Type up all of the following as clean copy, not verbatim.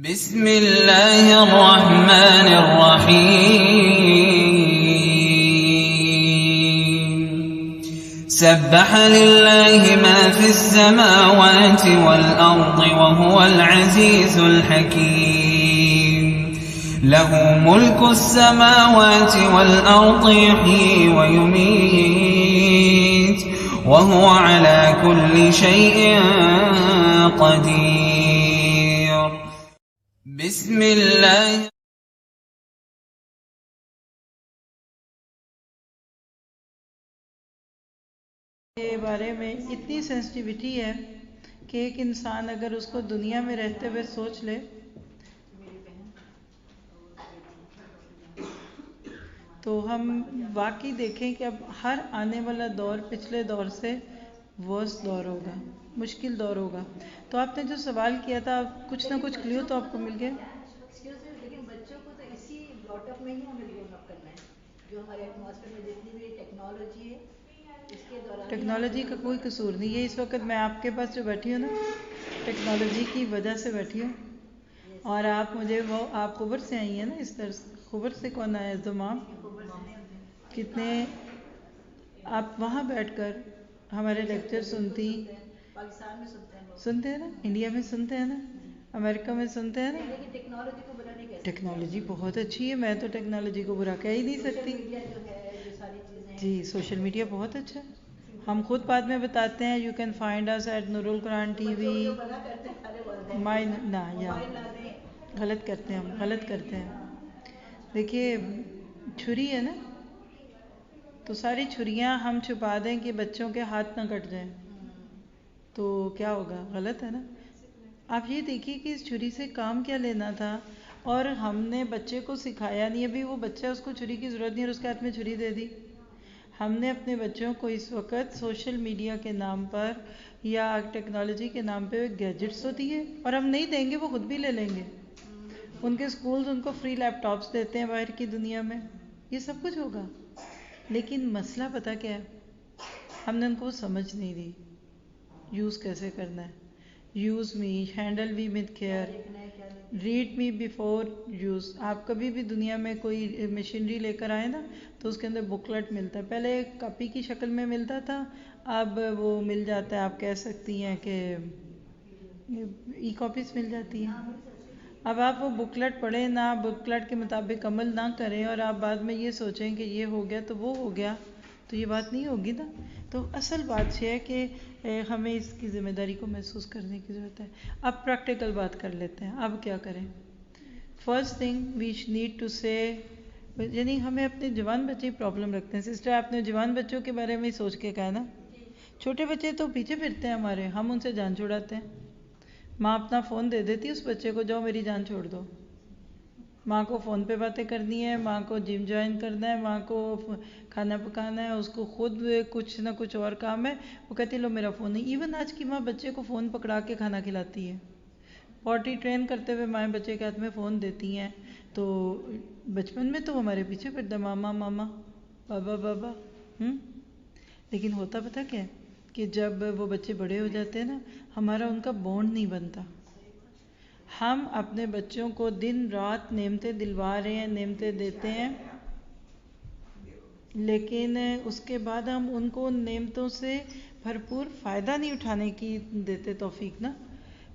بسم اللہ الرحمن الرحیم سبح للہ ما فی السماوات والارض وهو العزیز الحکیم له ملک السماوات والارض یحیی ویمیت وهو على كل شيء قدیر بسم اللہ کے بارے میں اتنی سینسٹیوٹی ہے کہ ایک انسان اگر اس کو دنیا میں رہتے ہوئے سوچ لے تو ہم واقعی دیکھیں کہ اب ہر آنے والا دور پچھلے دور سے ورس دور ہوگا، مشکل دور ہوگا. تو آپ نے جو سوال کیا تھا کچھ نہ کچھ کلیو تو آپ کو مل گیا. لیکن بچوں کو تو اسی براٹ اپ میں ہی ہمیں گرون اپ کرنا ہے. جو ہمارے ایٹماسفیئر میں جتنی بھی ٹیکنالوجی ہے اس کے دوران ٹیکنالوجی کا کوئی قصور نہیں ہے. اس وقت میں آپ کے پاس جو بیٹھی ہوں نا ٹیکنالوجی کی وجہ سے بیٹھی ہوں. اور آپ مجھے آپ خبر سے آئی ہیں نا اس طرح سے. خبر سے کون آیا ہے؟ تمام کتنے آپ وہاں بیٹھ کر ہمارے لیکچر سنتی پاکستان میں سنتے ہیں سنتے ہیں نا، انڈیا میں سنتے ہیں نا، امریکہ میں سنتے ہیں نا. لیکن ٹیکنالوجی کو برا نہیں کہہ سکتے. ٹیکنالوجی بہت اچھی ہے، میں تو ٹیکنالوجی کو برا کہہ ہی نہیں سکتی. میڈیا جو ہے جو ساری چیزیں جی سوشل میڈیا بہت اچھا ہے. ہم خود بعد میں بتاتے ہیں you can find us at Noor al-Quran T V. منع کرتے ہیں سارے والدین نہ یا موبائل لا دیں. غلط کرتے ہیں، ہم غلط کرتے ہیں. دیکھیے چھری ہے نا، تو ساری چھریاں ہم چھپا دیں کہ بچوں کے ہاتھ نہ کٹ جائیں تو کیا ہوگا؟ غلط ہے نا. آپ یہ دیکھیے کہ اس چھری سے کام کیا لینا تھا اور ہم نے بچے کو سکھایا نہیں. ابھی وہ بچہ اس کو چھری کی ضرورت نہیں اور اس کے ہاتھ میں چھری دے دی. ہم نے اپنے بچوں کو اس وقت سوشل میڈیا کے نام پر یا ٹیکنالوجی کے نام پہ گیجٹس تو دیے اور ہم نہیں دیں گے، وہ خود بھی لے لیں گے. ان کے اسکولز ان کو فری لیپ ٹاپس دیتے ہیں باہر کی دنیا میں، یہ سب کچھ ہوگا. لیکن مسئلہ پتہ کیا ہے؟ ہم نے ان کو سمجھ نہیں دی یوز کیسے کرنا ہے. Use me, handle me with care, read me before use. آپ کبھی بھی دنیا میں کوئی مشینری لے کر آئے نا تو اس کے اندر بکلٹ ملتا ہے. پہلے کاپی کی شکل میں ملتا تھا، اب وہ مل جاتا ہے. آپ کہہ سکتی ہیں کہ ای کاپیز مل جاتی ہیں. اب آپ وہ بکلٹ پڑھیں نہ، بکلٹ کے مطابق عمل نہ کریں اور آپ بعد میں یہ سوچیں کہ یہ ہو گیا تو وہ ہو گیا، تو یہ بات نہیں ہوگی نا. تو اصل بات یہ ہے کہ ہمیں اس کی ذمہ داری کو محسوس کرنے کی ضرورت ہے. اب پریکٹیکل بات کر لیتے ہیں. اب کیا کریں؟ First thing we need to say, یعنی ہمیں اپنے جوان بچے پرابلم رکھتے ہیں. سسٹر آپ نے جوان بچوں کے بارے میں سوچ کے کہا نا، چھوٹے بچے تو پیچھے پھرتے ہیں ہمارے، ہم ان سے جان چھڑاتے ہیں. ماں اپنا فون دے دیتی ہے اس بچے کو، جاؤ میری جان چھوڑ دو. ماں کو فون پہ باتیں کرنی ہے، ماں کو جم جوائن کرنا ہے، ماں کو کھانا پکانا ہے، اس کو خود کچھ نہ کچھ اور کام ہے، وہ کہتی ہے لو میرا فون نہیں. ایون آج کی ماں بچے کو فون پکڑا کے کھانا کھلاتی ہے. پوٹی ٹرین کرتے ہوئے مائیں بچے کے ہاتھ میں فون دیتی ہیں. تو بچپن میں تو ہمارے پیچھے پھرتا ماما ماما، بابا بابا. لیکن ہوتا پتہ کیا ہے کہ جب وہ بچے بڑے ہو جاتے ہیں نا، ہمارا ان کا بونڈ نہیں بنتا. ہم اپنے بچوں کو دن رات نعمتیں دلوا رہے ہیں، نعمتیں دیتے ہیں، لیکن اس کے بعد ہم ان کو نعمتوں سے بھرپور فائدہ نہیں اٹھانے کی دیتے توفیق نا.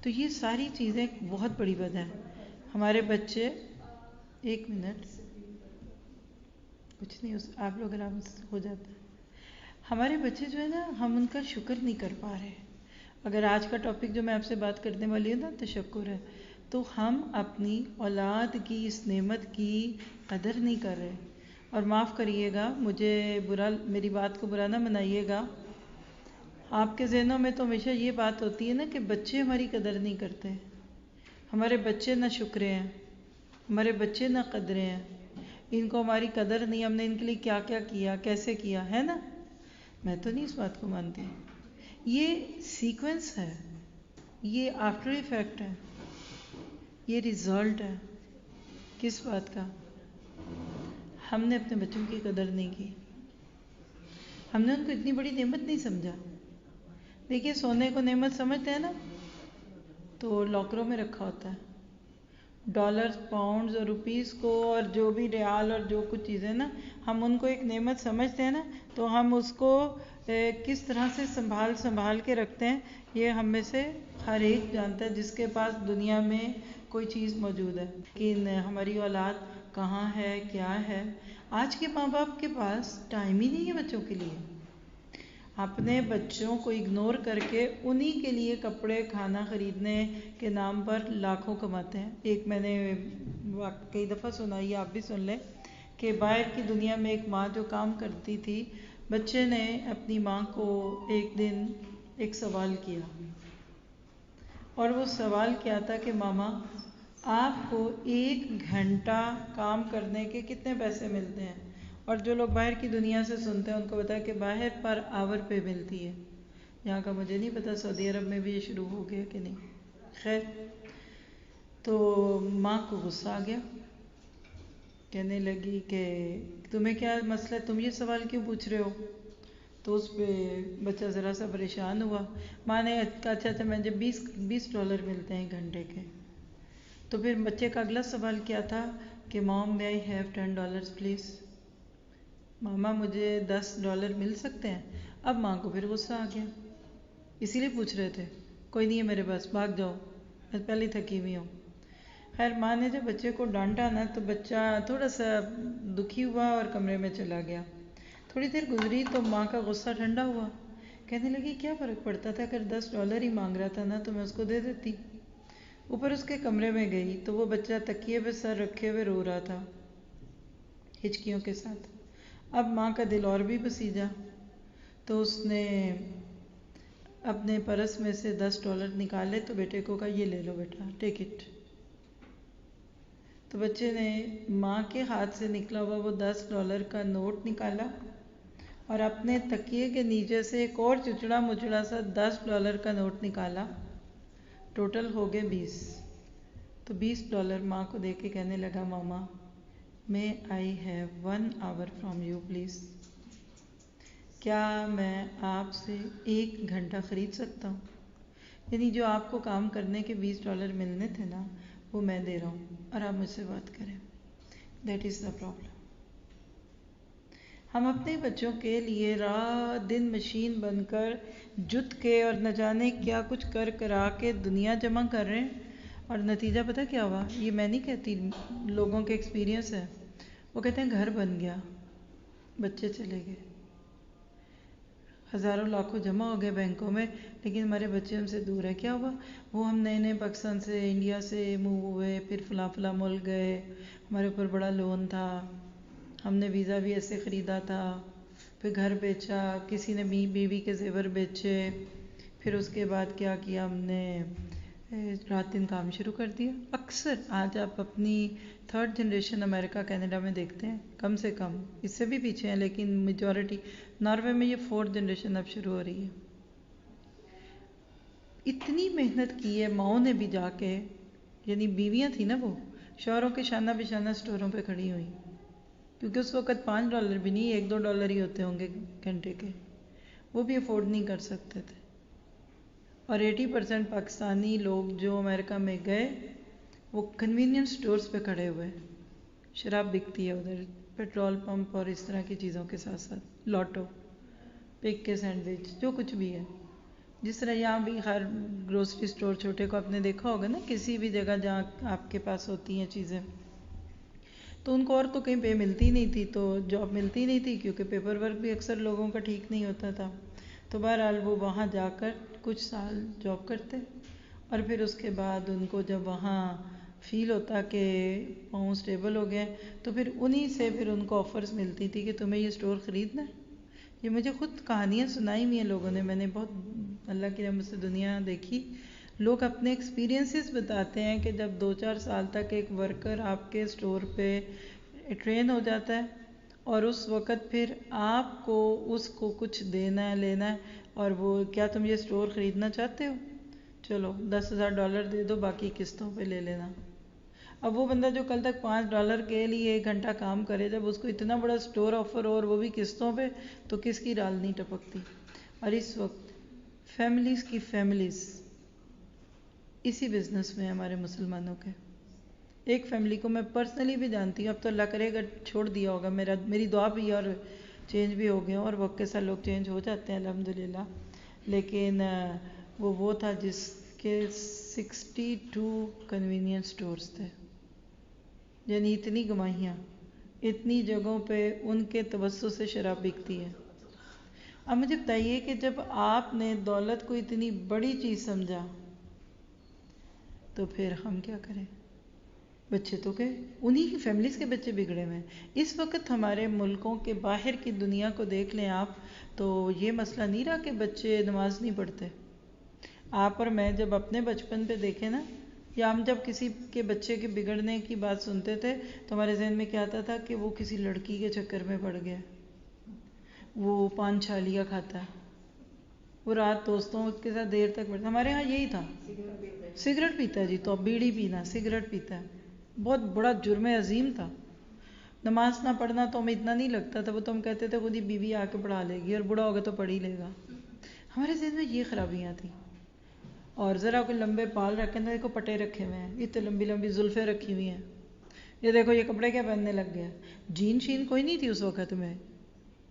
تو یہ ساری چیزیں بہت بڑی وجہ ہے. ہمارے بچے ایک منٹ کچھ نہیں، آپ لوگ آرام سے ہو جاتا ہے. ہمارے بچے جو ہے نا، ہم ان کا شکر نہیں کر پا رہے. اگر آج کا ٹاپک جو میں آپ سے بات کرنے والی ہوں نا تشکر ہے، تو ہم اپنی اولاد کی اس نعمت کی قدر نہیں کر رہے. اور معاف کریے گا مجھے، میری بات کو برا نہ منائیے گا. آپ کے ذہنوں میں تو ہمیشہ یہ بات ہوتی ہے نا کہ بچے ہماری قدر نہیں کرتے. ہمارے بچے نہ شکرے ہیں، ہمارے بچے نہ قدرے ہیں، ان کو ہماری قدر نہیں، ہم نے ان کے لیے کیا کیا کیا، کیسے کیا ہے نا. میں تو نہیں اس بات کو مانتی. یہ سیکوینس ہے، یہ آفٹر ایفیکٹ ہے، یہ رزلٹ ہے. کس بات کا؟ ہم نے اپنے بچوں کی قدر نہیں کی، ہم نے ان کو اتنی بڑی نعمت نہیں سمجھا. دیکھیے سونے کو نعمت سمجھتے ہیں نا، تو لاکروں میں رکھا ہوتا ہے. ڈالرز، پاؤنڈز اور روپیز کو اور جو بھی ریال اور جو کچھ چیزیں نا ہم ان کو ایک نعمت سمجھتے ہیں نا، تو ہم اس کو کس طرح سے سنبھال کے رکھتے ہیں، یہ ہم میں سے ہر ایک جانتا ہے جس کے پاس دنیا میں کوئی چیز موجود ہے. لیکن ہماری اولاد کہاں ہے، کیا ہے. آج کے ماں باپ کے پاس ٹائم ہی نہیں ہے بچوں کے لیے. اپنے بچوں کو اگنور کر کے انہی کے لیے کپڑے، کھانا خریدنے کے نام پر لاکھوں کماتے ہیں. ایک میں نے کئی دفعہ سنائی، آپ بھی سن لیں، کہ باہر کی دنیا میں ایک ماں جو کام کرتی تھی، بچے نے اپنی ماں کو ایک دن ایک سوال کیا، اور وہ سوال کیا تھا کہ ماما آپ کو 1 گھنٹہ کام کرنے کے کتنے پیسے ملتے ہیں؟ اور جو لوگ باہر کی دنیا سے سنتے ہیں ان کو بتایا کہ باہر پر آور پہ ملتی ہے. یہاں کا مجھے نہیں پتا سعودی عرب میں بھی یہ شروع ہو گیا کہ نہیں. خیر، تو ماں کو غصہ آ گیا، کہنے لگی کہ تمہیں کیا مسئلہ ہے، تم یہ سوال کیوں پوچھ رہے ہو؟ تو اس پہ بچہ ذرا سا پریشان ہوا. ماں نے کہا اچھا مجھے $20 ملتے ہیں 1 گھنٹے کے. تو پھر بچے کا اگلا سوال کیا تھا کہ مام may I have $10 پلیز؟ ماما مجھے $10 مل سکتے ہیں؟ اب ماں کو پھر غصہ آ گیا، اسی لیے پوچھ رہے تھے، کوئی نہیں ہے میرے پاس، بھاگ جاؤ، میں پہلے ہی تھکی ہوئی ہوں. خیر ماں نے جب بچے کو ڈانٹا نا تو بچہ تھوڑا سا دکھی ہوا اور کمرے میں چلا گیا. تھوڑی دیر گزری تو ماں کا غصہ ٹھنڈا ہوا، کہنے لگی کیا فرق پڑتا تھا، اگر $10 ہی مانگ رہا تھا نا تو میں اس کو دے دیتی. اوپر اس کے کمرے میں گئی تو وہ بچہ تکیے پہ سر رکھے ہوئے رو رہا تھا ہچکیوں کے ساتھ. اب ماں کا دل اور بھی پسیجا، تو اس نے اپنے پرس میں سے $10 نکالے تو بیٹے کو کہا یہ لے لو بیٹا، ٹیک اٹ. تو بچے نے ماں کے ہاتھ سے نکلا ہوا وہ $10 کا نوٹ نکالا اور اپنے تکیے کے نیچے سے ایک اور چچڑا مچڑا سا $10 کا نوٹ نکالا. ٹوٹل ہو گئے 20. تو $20 ماں کو دے کے کہنے لگا ماما may I have 1 hour from you please؟ کیا میں آپ سے 1 گھنٹہ خرید سکتا ہوں؟ یعنی جو آپ کو کام کرنے کے $20 ملنے تھے نا وہ میں دے رہا ہوں اور آپ مجھ سے بات کریں. That is the problem. ہم اپنے بچوں کے لیے رات دن مشین بن کر جت کے اور نہ جانے کیا کچھ کرا کے دنیا جمع کر رہے ہیں، اور نتیجہ پتہ کیا ہوا؟ یہ میں نہیں کہتی، لوگوں کے ایکسپیرینس ہے. وہ کہتے ہیں گھر بن گیا، بچے چلے گئے، ہزاروں لاکھوں جمع ہو گئے بینکوں میں، لیکن ہمارے بچے ہم سے دور ہے. کیا ہوا؟ وہ ہم نئے پاکستان سے انڈیا سے موو ہوئے، پھر فلاں ملک گئے، ہمارے اوپر بڑا لون تھا، ہم نے ویزا بھی ایسے خریدا تھا، پھر گھر بیچا، کسی نے بیوی کے زیور بیچے، پھر اس کے بعد کیا کیا ہم نے، رات دن کام شروع کر دیا. اکثر آج آپ اپنی 3rd جنریشن امریکہ کینیڈا میں دیکھتے ہیں، کم سے کم اس سے بھی پیچھے ہیں لیکن میجورٹی، ناروے میں یہ 4th جنریشن اب شروع ہو رہی ہے. اتنی محنت کی ہے ماؤں نے بھی جا کے، یعنی بیویاں تھیں نا وہ، شوہروں کے شانہ بشانہ سٹوروں پہ کھڑی ہوئی، کیونکہ اس وقت $5 بھی نہیں، $1-2 ہی ہوتے ہوں گے گھنٹے کے، وہ بھی افورڈ نہیں کر سکتے تھے. اور 80% پاکستانی لوگ جو امریکہ میں گئے وہ کنوینئنس سٹورز پہ کھڑے ہوئے، شراب بکتی ہے ادھر، پیٹرول پمپ اور اس طرح کی چیزوں کے ساتھ ساتھ لاٹو، پک کے سینڈوچ، جو کچھ بھی ہے. جس طرح یہاں بھی ہر گروسری سٹور چھوٹے کو آپ نے دیکھا ہوگا نا، کسی بھی جگہ جہاں آپ کے پاس ہوتی ہیں چیزیں، تو ان کو اور تو کہیں پہ ملتی نہیں تھی، تو جاب ملتی نہیں تھی کیونکہ پیپر ورک بھی اکثر لوگوں کا ٹھیک نہیں ہوتا تھا. تو بہرحال وہ وہاں جا کر کچھ سال جاب کرتے، اور پھر اس کے بعد ان کو جب وہاں فیل ہوتا کہ پاؤں اسٹیبل ہو گئے تو پھر انہی سے پھر ان کو آفرز ملتی تھی کہ تمہیں یہ سٹور خریدنا ہے. یہ مجھے خود کہانیاں سنائی ہوئی ہیں لوگوں نے، میں نے بہت اللہ کی رحمت سے دنیا دیکھی. لوگ اپنے ایکسپیرینسز بتاتے ہیں کہ جب 2-4 سال تک ایک ورکر آپ کے سٹور پہ ٹرین ہو جاتا ہے اور اس وقت پھر آپ کو اس کو کچھ دینا ہے، لینا ہے، اور وہ کیا تم یہ سٹور خریدنا چاہتے ہو؟ چلو $10,000 دے دو، باقی قسطوں پہ لے لینا. اب وہ بندہ جو کل تک $5 کے لیے 1 گھنٹہ کام کرے، جب اس کو اتنا بڑا سٹور آفر ہو اور وہ بھی قسطوں پہ، تو کس کی رال نہیں ٹپکتی. اور اس وقت فیملیز اسی بزنس میں ہمارے مسلمانوں کے. ایک فیملی کو میں پرسنلی بھی جانتی ہوں, اب تو اللہ کرے گا چھوڑ دیا ہوگا, میری دعا بھی ہے اور چینج بھی ہو گیا, اور وقت کے ساتھ لوگ چینج ہو جاتے ہیں الحمدللہ. لیکن وہ تھا جس کے 62 کنوینئنس اسٹورز تھے, یعنی اتنی گواہیاں, اتنی جگہوں پہ ان کے توسط سے شراب بکتی ہے. اب مجھے بتائیے کہ جب آپ نے دولت کو اتنی بڑی چیز سمجھا تو پھر ہم کیا کریں؟ بچے تو کہ انہی کی فیملیز کے بچے بگڑے ہوئے ہیں. اس وقت ہمارے ملکوں کے باہر کی دنیا کو دیکھ لیں آپ, تو یہ مسئلہ نہیں رہا کہ بچے نماز نہیں پڑھتے. آپ اور میں جب اپنے بچپن پہ دیکھیں نا, یا ہم جب کسی کے بچے کے بگڑنے کی بات سنتے تھے تو ہمارے ذہن میں کیا آتا تھا کہ وہ کسی لڑکی کے چکر میں پڑ گیا, وہ پان چھالیاں کھاتا ہے, وہ رات دوستوں کے ساتھ دیر تک بیٹھتا. ہمارے ہاں یہی تھا, سگریٹ پیتا ہے جی, تو اب بیڑی پینا, سگریٹ پیتا ہے, بہت بڑا جرم عظیم تھا. نماز نہ پڑھنا تو ہمیں اتنا نہیں لگتا تھا, وہ تو ہم کہتے تھے خود ہی بیوی آ کے پڑھا لے گی, اور بڑا ہوگا تو پڑھ ہی لے گا. ہمارے ذہن میں یہ خرابیاں تھیں. اور ذرا کوئی لمبے بال رکھے نا, دیکھو پٹے رکھے ہوئے ہیں, اتنے لمبی لمبی زلفیں رکھی ہوئی ہیں, یہ دیکھو یہ کپڑے کیا پہننے لگ گیا. جین شین کوئی نہیں تھی اس وقت میں,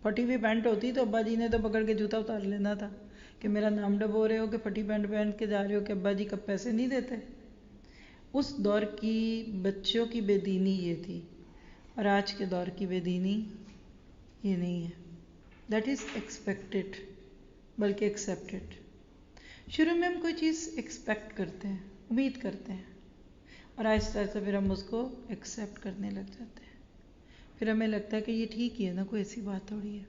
پھٹی ہوئی پینٹ ہوتی تو ابا جی نے تو پکڑ کے جوتا اتار لینا تھا کہ میرا نام ڈبو رہے ہو کہ پھٹی پینٹ پہن کے جا رہے ہو کہ ابا جی کب پیسے نہیں دیتے. اس دور کی بچوں کی بے دینی یہ تھی, اور آج کے دور کی بے دینی یہ نہیں ہے. دیٹ از ایکسپیکٹڈ, بلکہ ایکسیپٹڈ. شروع میں ہم کوئی چیز ایکسپیکٹ کرتے ہیں, امید کرتے ہیں, اور آہستہ آہستہ پھر ہم اس کو ایکسیپٹ کرنے لگ جاتے ہیں. پھر ہمیں لگتا ہے کہ یہ ٹھیک ہی ہے نا, کوئی ایسی بات تھوڑی ہے.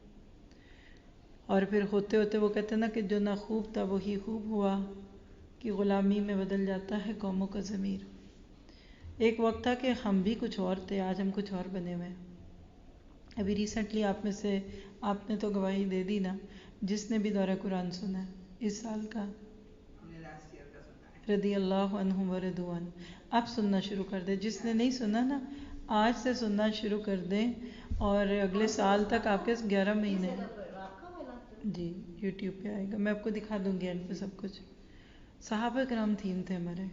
اور پھر ہوتے ہوتے وہ کہتے ہیں نا کہ جو نہ خوب تھا وہی خوب ہوا, کہ غلامی میں بدل جاتا ہے قوموں کا ضمیر. ایک وقت تھا کہ ہم بھی کچھ اور تھے, آج ہم کچھ اور بنے ہوئے ہیں. ابھی ریسنٹلی آپ میں سے, آپ نے تو گواہی دے دی نا, جس نے بھی دورہ قرآن سنا ہے اس سال کا, رضی اللہ عنہم ورضوا عنہ, آپ سننا شروع کر دیں. جس نے نہیں سنا نا, آج سے سننا شروع کر دیں, اور اگلے سال تک آپ کے 11 مہینے جی یوٹیوب پہ آئے گا, میں آپ کو دکھا دوں گی اینڈ پہ سب کچھ. صحابہ کرام تھیم تھے ہمارے,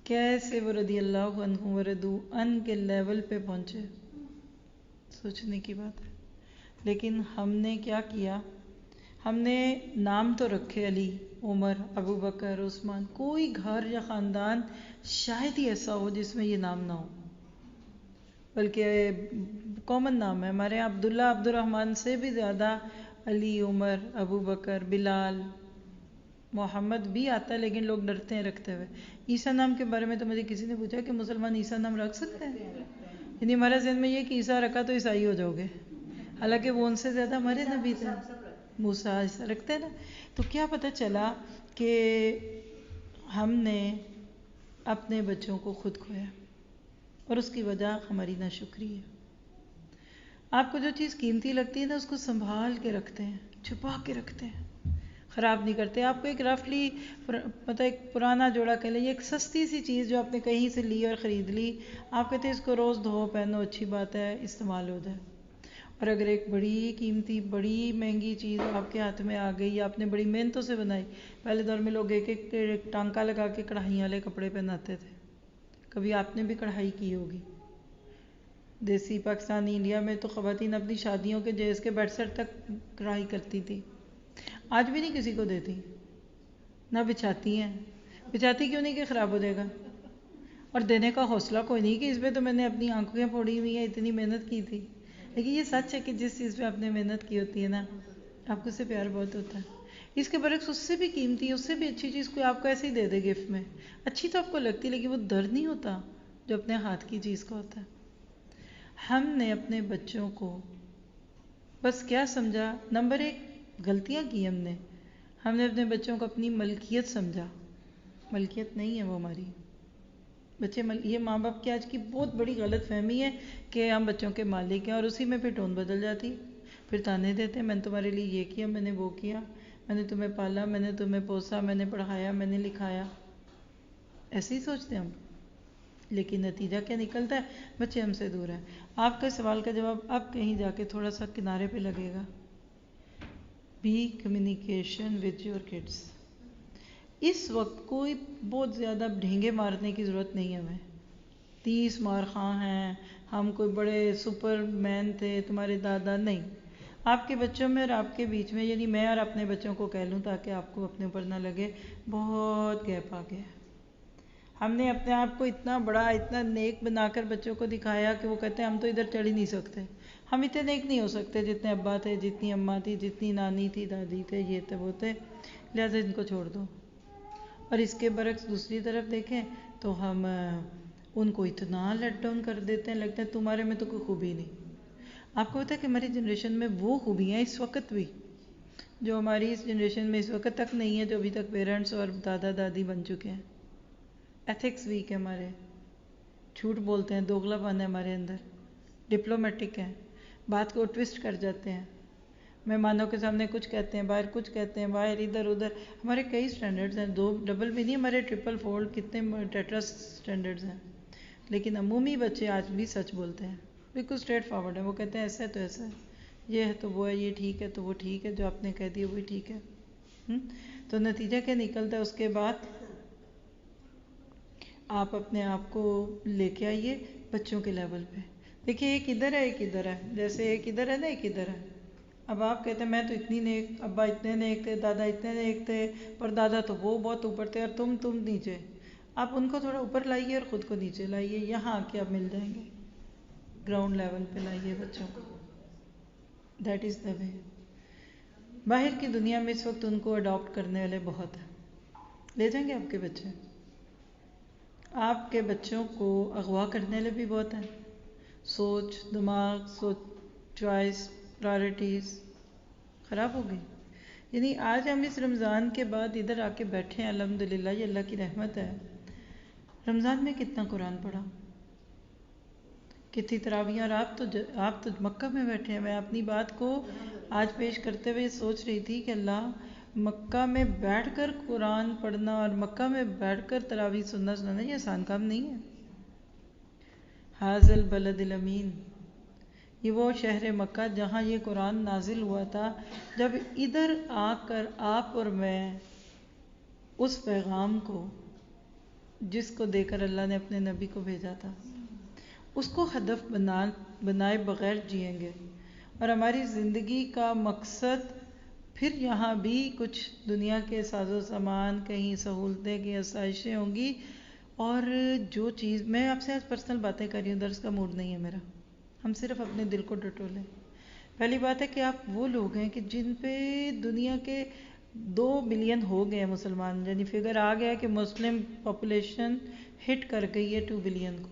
کیسے وہ رضی اللہ عنہم ورضوا عنہ کے لیول پہ پہنچے, سوچنے کی بات ہے. لیکن ہم نے کیا کیا, ہم نے نام تو رکھے علی, عمر, ابو بکر, عثمان, کوئی گھر یا خاندان شاید ہی ایسا ہو جس میں یہ نام نہ ہو, بلکہ کامن نام ہے ہمارے یہاں. عبداللہ, عبد الرحمن سے بھی زیادہ علی, عمر, ابو بکر, بلال, محمد بھی آتا ہے لیکن لوگ ڈرتے ہیں رکھتے ہوئے. عیسیٰ نام کے بارے میں تو مجھے کسی نے پوچھا کہ مسلمان عیسیٰ نام رکھ سکتے ہیں, یعنی ہمارے ذہن میں یہ کہ عیسیٰ رکھا تو عیسائی ہو جاؤ گے, حالانکہ وہ ان سے زیادہ ہمارے نبی تھے. موسیٰ ایسا رکھتے ہیں نا. تو کیا پتہ چلا کہ ہم نے اپنے بچوں کو خود کھویا, اور اس کی وجہ ہماری ناشکری ہے. آپ کو جو چیز قیمتی لگتی ہے نا, اس کو سنبھال کے رکھتے ہیں, چھپا کے رکھتے ہیں, خراب نہیں کرتے. آپ کو ایک رفلی مطلب ایک پرانا جوڑا کہہ لیں, ایک سستی سی چیز جو آپ نے کہیں سے لی اور خرید لی, آپ کہتے ہیں اس کو روز دھو پہنو, اچھی بات ہے, استعمال ہو جائے. اور اگر ایک بڑی قیمتی, بڑی مہنگی چیز آپ کے ہاتھ میں آ گئی, آپ نے بڑی محنتوں سے بنائی. پہلے دور میں لوگ ایک ایک ٹانکا لگا کے کڑھائیوں والے کپڑے پہناتے تھے. کبھی آپ نے بھی کڑھائی کی ہوگی. دیسی پاکستانی انڈیا میں تو خواتین اپنی شادیوں کے جہیز کے بیڈ سیٹ تک کڑھائی کرتی تھی. آج بھی نہیں کسی کو دیتی, نہ بچھاتی ہیں. بچھاتی کیوں نہیں کہ خراب ہو جائے گا, اور دینے کا حوصلہ کوئی نہیں کہ اس پہ تو میں نے اپنی آنکھیں پھوڑی ہوئی ہیں, اتنی محنت کی تھی. لیکن یہ سچ ہے کہ جس چیز پہ آپ نے محنت کی ہوتی ہے نا, آپ کو اس سے پیار بہت ہوتا ہے. اس کے برعکس اس سے بھی قیمتی, اس سے بھی اچھی چیز کوئی آپ کو ایسے ہی دے دے گفٹ میں, اچھی تو آپ کو لگتی لیکن وہ درد نہیں ہوتا جو اپنے ہاتھ کی چیز کا ہوتا ہے. ہم نے اپنے بچوں کو بس کیا سمجھا, نمبر 1 غلطیاں کی ہم نے اپنے بچوں کو اپنی ملکیت سمجھا. ملکیت نہیں ہے وہ ہماری. بچے یہ ماں باپ کی آج کی بہت بڑی غلط فہمی ہے کہ ہم بچوں کے مالک ہیں, اور اسی میں پھر ٹون بدل جاتی. پھر تانے دیتے ہیں, میں نے تمہارے لیے یہ کیا, میں نے وہ کیا, میں نے تمہیں پالا, میں نے تمہیں پوسا, میں نے پڑھایا, میں نے لکھایا. ایسے ہی سوچتے ہیں ہم, لیکن نتیجہ کیا نکلتا ہے, بچے ہم سے دور ہیں. آپ کے سوال کا جواب اب کہیں جا کے تھوڑا سا کنارے پہ لگے گا. Be communication with your kids. اس وقت کوئی بہت زیادہ ڈھینگے مارنے کی ضرورت نہیں ہے ہمیں. 30 مار خاں ہیں، ہم کوئی بڑے سپر مین تھے تمہارے دادا، نہیں. آپ کے بچوں میں اور آپ کے بیچ میں، یعنی میں اور اپنے بچوں کو کہہ لوں تاکہ آپ کو اپنے اوپر نہ لگے، بہت گیپ آ گیا. ہم نے اپنے آپ کو اتنا بڑا، اتنا نیک بنا کر بچوں کو دکھایا کہ وہ کہتے ہیں ہم تو ادھر چڑھ ہی نہیں سکتے. ہم اتنے نیک نہیں ہو سکتے جتنے ابا تھے، جتنی اماں تھی، جتنی نانی تھی، دادی تھے، یہ تھے، وہ تھے، لہٰذا ان کو چھوڑ دو. اور اس کے برعکس دوسری طرف دیکھیں تو ہم ان کو اتنا لیٹ ڈاؤن کر دیتے ہیں، لگتا ہے تمہارے میں تو کوئی خوبی نہیں. آپ کو پتا ہے کہ ہماری جنریشن میں وہ خوبیاں اس وقت بھی جو ہماری اس جنریشن میں اس وقت تک نہیں ہے، جو ابھی تک پیرنٹس اور دادا دادی بن چکے ہیں. ایتھکس ویک ہے ہمارے، جھوٹ بولتے ہیں، دوگلا پن ہے ہمارے اندر، ڈپلومیٹک ہیں، بات کو ٹوسٹ کر جاتے ہیں، مہمانوں کے سامنے کچھ کہتے ہیں، باہر کچھ کہتے ہیں، باہر ادھر ادھر. ہمارے کئی سٹینڈرڈز ہیں، 2 ڈبل بھی نہیں، ہمارے 3 4 کتنے ٹیٹرس سٹینڈرڈز ہیں. لیکن عمومی بچے آج بھی سچ بولتے ہیں، بالکل اسٹریٹ فارورڈ ہے. وہ کہتے ہیں ایسا ہے تو ایسا ہے، یہ ہے تو وہ ہے، یہ ٹھیک ہے تو وہ ٹھیک ہے، جو آپ نے کہہ دیا وہی ٹھیک ہے. تو نتیجہ کیا نکلتا ہے؟ اس کے بعد آپ اپنے آپ کو لے کے آئیے بچوں کے لیول پہ. دیکھیے ایک ادھر ہے، ایک ادھر ہے، جیسے ایک ادھر ہے نا، ایک ادھر ہے. اب آپ کہتے ہیں میں تو اتنی نیک، ابا اتنے نیک تھے، دادا اتنے نیک تھے، پر دادا تو وہ بہت اوپر تھے اور تم نیچے. آپ ان کو تھوڑا اوپر لائیے اور خود کو نیچے لائیے، یہاں آ کے آپ مل جائیں گے. گراؤنڈ لیول پہ لائیے بچوں کو. دیٹ از دا وے. باہر کی دنیا میں اس وقت ان کو اڈاپٹ کرنے والے بہت ہیں. لے جائیں گے آپ کے بچے؟ آپ کے بچوں کو اغوا کرنے والے بھی بہت ہیں. سوچ، دماغ، چوائس، پرائرٹیز خراب ہو گئی. یعنی آج ہم اس رمضان کے بعد ادھر آ کے بیٹھے ہیں، الحمدللہ، یہ اللہ کی رحمت ہے. رمضان میں کتنا قرآن پڑھا، کتنی تراویحیں. اور آپ تو مکہ میں بیٹھے ہیں. میں اپنی بات کو آج پیش کرتے ہوئے سوچ رہی تھی کہ اللہ، مکہ میں بیٹھ کر قرآن پڑھنا اور مکہ میں بیٹھ کر تراویح سننا یہ آسان کام نہیں ہے. حاذ البلد الامین، یہ وہ شہر مکہ جہاں یہ قرآن نازل ہوا تھا. جب ادھر آ کر آپ اور میں اس پیغام کو، جس کو دے کر اللہ نے اپنے نبی کو بھیجا تھا، اس کو ہدف بنائے بغیر جئیں گے، اور ہماری زندگی کا مقصد پھر یہاں بھی کچھ دنیا کے ساز و سامان، کہیں سہولتیں، کہیں آسائشیں ہوں گی. اور جو چیز میں آپ سے آج پرسنل باتیں کر رہی ہوں، درس کا موڈ نہیں ہے میرا، ہم صرف اپنے دل کو ٹٹولیں. پہلی بات ہے کہ آپ وہ لوگ ہیں کہ جن پہ دنیا کے 2 بلین ہو گئے ہیں مسلمان، یعنی فگر آ گیا کہ مسلم پاپولیشن ہٹ کر گئی ہے 2 بلین کو.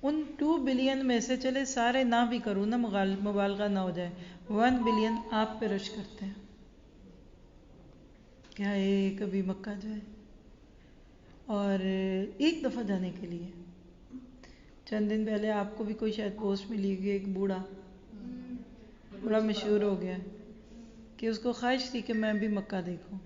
ان 2 بلین میں سے چلے سارے نہ بھی کروں نا، مبالغہ نہ ہو جائے، 1 بلین آپ پہ رش کرتے ہیں. کیا کبھی مکہ جائے، اور ایک دفعہ جانے کے لیے. چند دن پہلے آپ کو بھی کوئی شاید پوسٹ ملی ہوگی، ایک بوڑھا بڑا مشہور ہو گیا کہ اس کو خواہش تھی کہ میں بھی مکہ دیکھوں،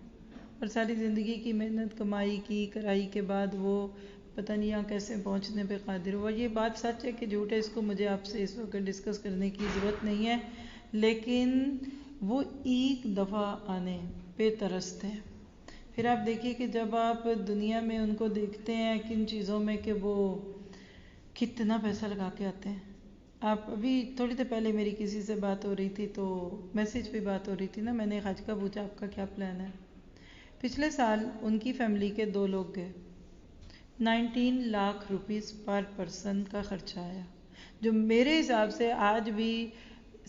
اور ساری زندگی کی محنت کمائی کی کرائی کے بعد وہ پتہ نہیں یہاں کیسے پہنچنے پہ قادر ہوا. یہ بات سچ ہے کہ جھوٹ ہے، اس کو مجھے آپ سے اس وقت ڈسکس کرنے کی ضرورت نہیں ہے، لیکن وہ ایک دفعہ آنے پہ ترستے ہیں. پھر آپ دیکھیے کہ جب آپ دنیا میں ان کو دیکھتے ہیں کن چیزوں میں کہ وہ کتنا پیسہ لگا کے آتے ہیں. آپ ابھی تھوڑی دیر پہلے میری کسی سے بات ہو رہی تھی، تو میسیج پہ بات ہو رہی تھی نا، میں نے حج کا پوچھا آپ کا کیا پلان ہے. پچھلے سال ان کی فیملی کے 2 لوگ گئے، 19 لاکھ روپیز پر پرسن کا خرچہ آیا، جو میرے حساب سے آج بھی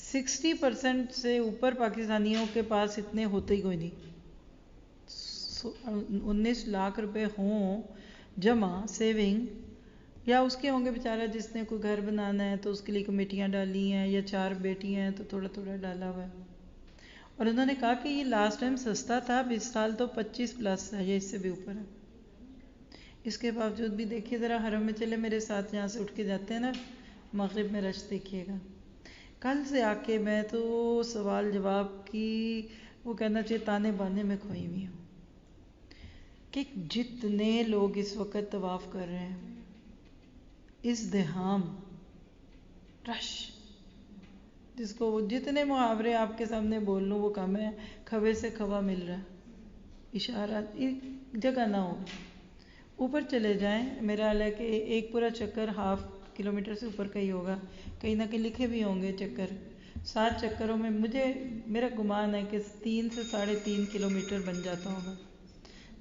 60% سے اوپر پاکستانیوں کے پاس اتنے ہوتے ہی کوئی نہیں. 19 لاکھ روپے ہوں جمع سیونگ، یا اس کے ہوں گے بیچارہ جس نے کوئی گھر بنانا ہے تو اس کے لیے کمیٹیاں ڈالی ہیں، یا 4 بیٹیاں ہیں تو تھوڑا تھوڑا ڈالا ہوا ہے. اور انہوں نے کہا کہ یہ لاسٹ ٹائم سستا تھا، اب اس سال تو 25 پلس ہے یا اس سے بھی اوپر ہے. اس کے باوجود بھی دیکھیے ذرا حرم میں چلے میرے ساتھ، یہاں سے اٹھ کے جاتے ہیں نا، مغرب میں رش دیکھیے گا. کل سے آ کے میں تو سوال جواب کی، وہ کہنا چاہیے تانے بانے میں کھوئی ہوئی ہوں کہ جتنے لوگ اس وقت طواف کر رہے ہیں، ازدحام، رش، جس کو جتنے محاورے آپ کے سامنے بول لوں وہ کم ہے. کھوے سے کھوا مل رہا ہے، اشارہ ایک جگہ نہ ہو. اوپر چلے جائیں، میرا خیال ہے کہ ایک پورا چکر ½ کلومیٹر سے اوپر کا ہی ہوگا، کہیں نہ کہیں لکھے بھی ہوں گے چکر. 7 چکروں میں میرا گمان ہے کہ 3 سے 3.5 کلومیٹر بن جاتا ہوگا.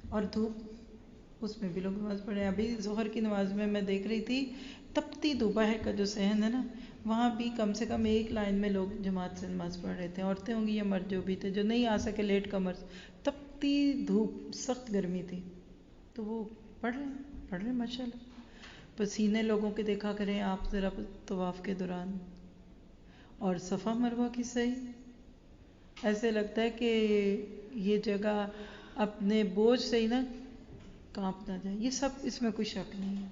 اور دھوپ، اس میں بھی لوگ نماز پڑھے. ابھی ظہر کی نماز میں دیکھ رہی تھی، تپتی دوپہر کا جو صحن ہے نا، وہاں بھی کم سے کم ایک لائن میں لوگ جماعت سے نماز پڑھ رہے تھے، عورتیں ہوں گی یا مرد جو بھی تھے، جو نہیں آ سکے لیٹ کمرز. تپتی دھوپ، سخت گرمی تھی، تو وہ پڑھ رہے ہیں ماشاء اللہ. پسینے لوگوں کے دیکھا کریں آپ ذرا طواف کے دوران. اور صفا مروہ کی صحیح ایسے لگتا ہے کہ یہ جگہ اپنے بوجھ سے ہی نا کانپ نہ جائے. یہ سب اس میں کوئی شک نہیں ہے.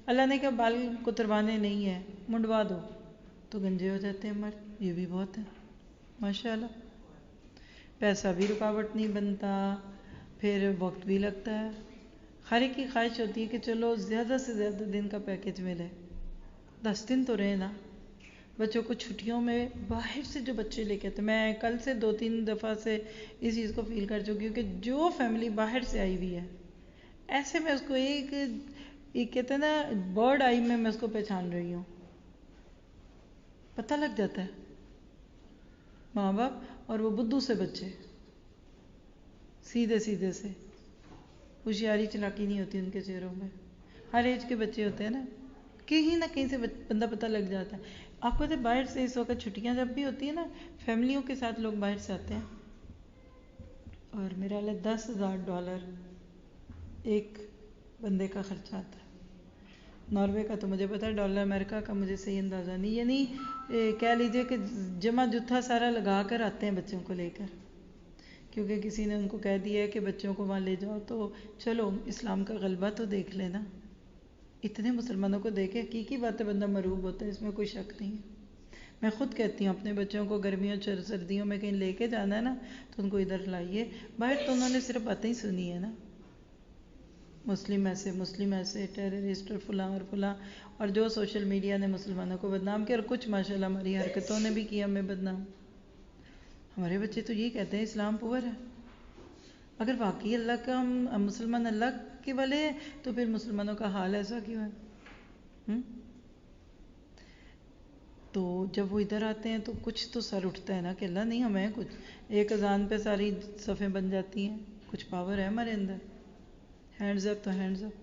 اللہ نے کہا بال کتروانے نہیں ہیں، منڈوا دو تو گنجے ہو جاتے ہیں مرد، یہ بھی بہت ہے ماشاء اللہ. پیسہ بھی رکاوٹ نہیں بنتا، پھر وقت بھی لگتا ہے. ہر ایک کی خواہش ہوتی ہے کہ چلو زیادہ سے زیادہ دن کا پیکج ملے. 10 دن تو رہے نا. بچوں کو چھٹیوں میں باہر سے جو بچے لے کے آتے، میں کل سے 2-3 دفعہ سے اس چیز کو فیل کر چکی ہوں کہ جو فیملی باہر سے آئی ہوئی ہے، ایسے میں اس کو ایک کہتے ہیں نا برڈ آئی میں اس کو پہچان رہی ہوں. پتہ لگ جاتا ہے ماں باپ اور وہ بدھو سے بچے، سیدھے سیدھے سے، ہوشیاری چلاکی نہیں ہوتی ان کے چہروں میں. ہر ایج کے بچے ہوتے ہیں نا، کہیں نہ کہیں سے بندہ پتہ لگ جاتا ہے. آپ کو باہر سے اس وقت چھٹیاں جب بھی ہوتی ہیں نا، فیملیوں کے ساتھ لوگ باہر سے آتے ہیں، اور میرا $10,000 ایک بندے کا خرچہ آتا ہے. ناروے کا تو مجھے پتا ہے، ڈالر امریکہ کا مجھے صحیح اندازہ نہیں. یعنی کہہ لیجئے کہ جمع جتھا سارا لگا کر آتے ہیں بچوں کو لے کر، کیونکہ کسی نے ان کو کہہ دیا ہے کہ بچوں کو وہاں لے جاؤ، تو چلو اسلام کا غلبہ تو دیکھ لینا. اتنے مسلمانوں کو دیکھے حقیقی بات ہے، بندہ مرعوب ہوتا ہے، اس میں کوئی شک نہیں ہے. میں خود کہتی ہوں اپنے بچوں کو گرمیوں سردیوں میں کہیں لے کے جانا ہے نا، تو ان کو ادھر لائیے. باہر تو انہوں نے صرف باتیں ہی سنی ہے نا، مسلم ایسے ٹیررسٹ اور فلاں، اور جو سوشل میڈیا نے مسلمانوں کو بدنام کیا، اور کچھ ماشاءاللہ ہماری حرکتوں نے بھی کیا ہمیں بدنام. ہمارے بچے تو یہی کہتے ہیں اسلام پور ہے. اگر واقعی اللہ کا ہم مسلمان اللہ کے والے ہیں، تو پھر مسلمانوں کا حال ایسا کیوں ہے؟ تو جب وہ ادھر آتے ہیں تو کچھ تو سر اٹھتا ہے نا کہ اللہ نہیں، ہمیں کچھ ایک اذان پہ ساری صفیں بن جاتی ہیں. کچھ پاور ہے ہمارے اندر. ہینڈز اپ تو ہینڈز اپ.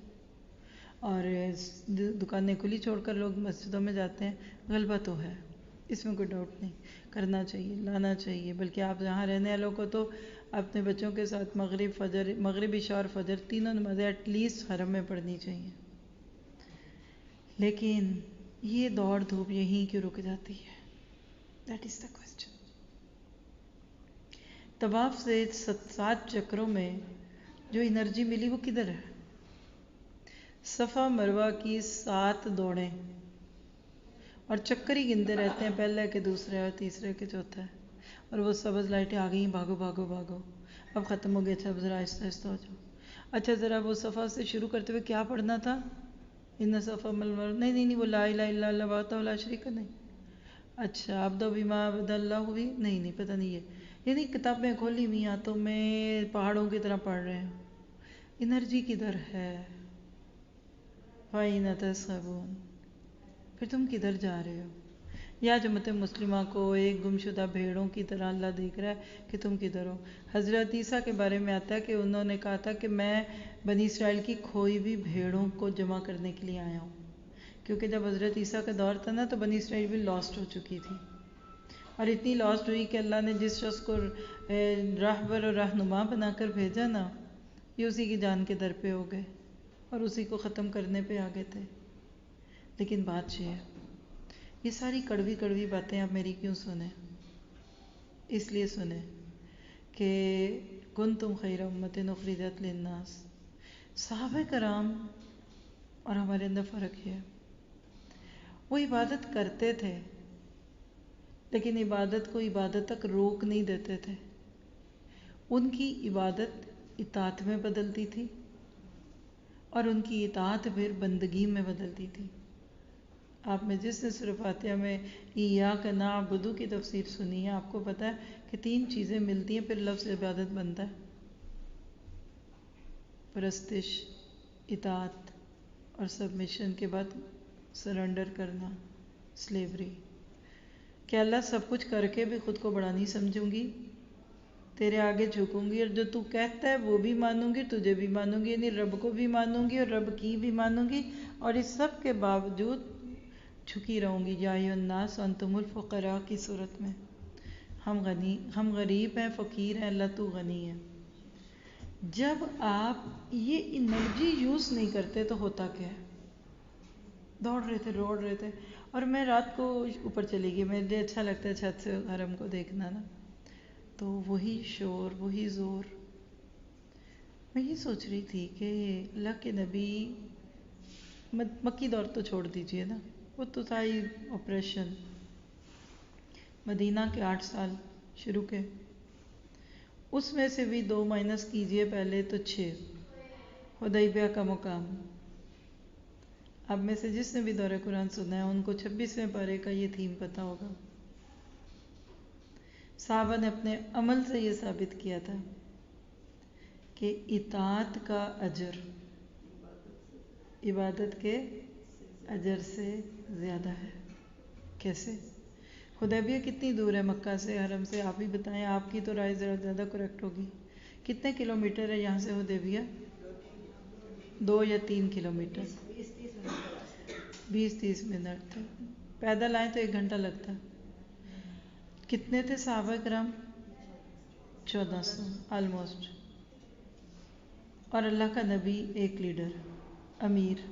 اور دکانیں کھلی چھوڑ کر لوگ مسجدوں میں جاتے ہیں، غلبہ تو ہے، اس میں کوئی ڈاؤٹ نہیں. کرنا چاہیے، لانا چاہیے. بلکہ آپ جہاں رہنے والوں کو تو اپنے بچوں کے ساتھ مغرب عشاء اور فجر تینوں نمازیں ایٹ لیسٹ حرم میں پڑھنی چاہیے. لیکن یہ دوڑ دھوپ یہیں کیوں رک جاتی ہے؟ That is the question. طواف سے 7 چکروں میں جو انرجی ملی وہ کدھر ہے؟ صفا مروہ کی 7 دوڑیں، اور چکر ہی گنتے رہتے ہیں، پہلے کے دوسرے اور تیسرے کے چوتھا ہے. اور وہ سبز لائٹیں آ گئی، بھاگو بھاگو بھاگو، اب ختم ہو گیا. اچھا اب ذرا آہستہ آہستہ ہو جاؤ. اچھا ذرا وہ صفا سے شروع کرتے ہوئے کیا پڑھنا تھا؟ ان صفا نہیں وہ لا الہ الا اللہ وحدہ لا شریک نہیں. اچھا ابدأ بما بدأ اللہ ہوئی نہیں پتہ نہیں ہے. یعنی کتابیں کھولی ہوئی ہاتھوں میں، پہاڑوں کی طرح پڑھ رہے ہیں. انرجی کدھر ہے؟ فَأَيْنَ تَذْهَبُونَ؟ پھر تم کدھر جا رہے ہو؟ یا امت مسلمہ کو ایک گمشدہ بھیڑوں کی طرح اللہ دیکھ رہا ہے کہ تم کدھر ہو. حضرت عیسیٰ کے بارے میں آتا ہے کہ انہوں نے کہا تھا کہ میں بنی اسرائیل کی کھوئی ہوئی بھیڑوں کو جمع کرنے کے لیے آیا ہوں. کیونکہ جب حضرت عیسیٰ کا دور تھا نا، تو بنی اسرائیل بھی لاسٹ ہو چکی تھی، اور اتنی لاسٹ ہوئی کہ اللہ نے جس شخص کو راہبر اور رہنما بنا کر بھیجا نا، یہ اسی کی جان کے در پہ ہو گئے اور اسی کو ختم کرنے پہ آگے تھے. لیکن بات یہ ہے، یہ ساری کڑوی کڑوی باتیں آپ میری کیوں سنیں؟ اس لیے سنیں کہ کنتم خیر امت اخرجت للناس. صحابہ کرام اور ہمارے اندر فرق ہے. وہ عبادت کرتے تھے، لیکن عبادت کو عبادت تک روک نہیں دیتے تھے. ان کی عبادت اطاعت میں بدلتی تھی، اور ان کی اطاعت پھر بندگی میں بدلتی تھی. آپ میں جس نے سورہ فاتحہ میں ایاک نعبد کی تفسیر سنی ہے، آپ کو پتہ ہے کہ 3 چیزیں ملتی ہیں پھر لفظ عبادت بنتا ہے: پرستش، اطاعت اور سبمیشن کے بعد سرنڈر کرنا، سلیوری. کہ اللہ سب کچھ کر کے بھی خود کو بڑا نہیں سمجھوں گی، تیرے آگے جھکوں گی، اور جو تو کہتا ہے وہ بھی مانوں گی، تجھے بھی مانوں گی، یعنی رب کو بھی مانوں گی اور رب کی بھی مانوں گی، اور اس سب کے باوجود جھکی رہوں گی. یا ایھا الناس انتم الفقراء کی صورت میں ہم غریب ہیں، فقیر ہیں، اللہ تو غنی ہے. جب آپ یہ انرجی یوز نہیں کرتے تو ہوتا کیا ہے؟ دوڑ رہے تھے اور میں رات کو اوپر چلی گئی، میرے لیے اچھا لگتا ہے چھت سے حرم کو دیکھنا نا، تو وہی شور، وہی زور. میں یہ سوچ رہی تھی کہ اللہ کے نبی، مکی دور تو چھوڑ دیجئے نا، وہ تو تھا ہی آپریشن. مدینہ کے 8 سال شروع کے، اس میں سے بھی 2 مائنس کیجئے پہلے تو 6. حدیبیہ کا مقام. اب میں سے جس نے بھی دورہ قرآن سنا ہے ان کو 26ویں پارے کا یہ تھیم پتہ ہوگا. صحابہ نے اپنے عمل سے یہ ثابت کیا تھا کہ اطاعت کا اجر عبادت کے اجر سے زیادہ ہے. کیسے؟ حدیبیہ کتنی دور ہے مکہ سے، حرم سے؟ آپ ہی بتائیں، آپ کی تو رائے ذرا زیادہ کریکٹ ہوگی. کتنے کلومیٹر ہے یہاں سے حدیبیہ؟ 2 یا 3 کلومیٹر. 20-30 منٹ. پیدل آئیں تو 1 گھنٹہ لگتا. کتنے تھے صحابہ کرام؟ 1400 آلموسٹ. اور اللہ کا نبی ایک لیڈر، امیر،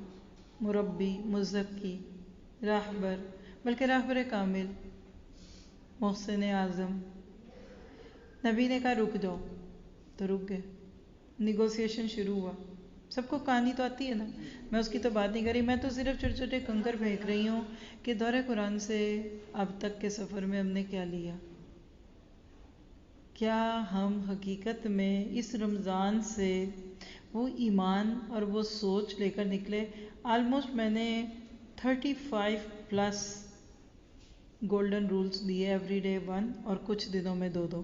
مربی، مزکی، راہبر، بلکہ راہبر کامل، محسن اعظم. نبی نے کہا رک جاؤ تو رک گئے. نیگوسیشن شروع ہوا. سب کو کہانی تو آتی ہے نا، میں اس کی تو بات نہیں کر رہی، میں تو صرف چھوٹے چھوٹے کنکر پھینک رہی ہوں کہ دورہ قرآن سے اب تک کے سفر میں ہم نے کیا لیا. کیا ہم حقیقت میں اس رمضان سے وہ ایمان اور وہ سوچ لے کر نکلے؟ آلموسٹ میں نے 35+ گولڈن رولز دیے، ایوری ڈے 1 اور کچھ دنوں میں 2.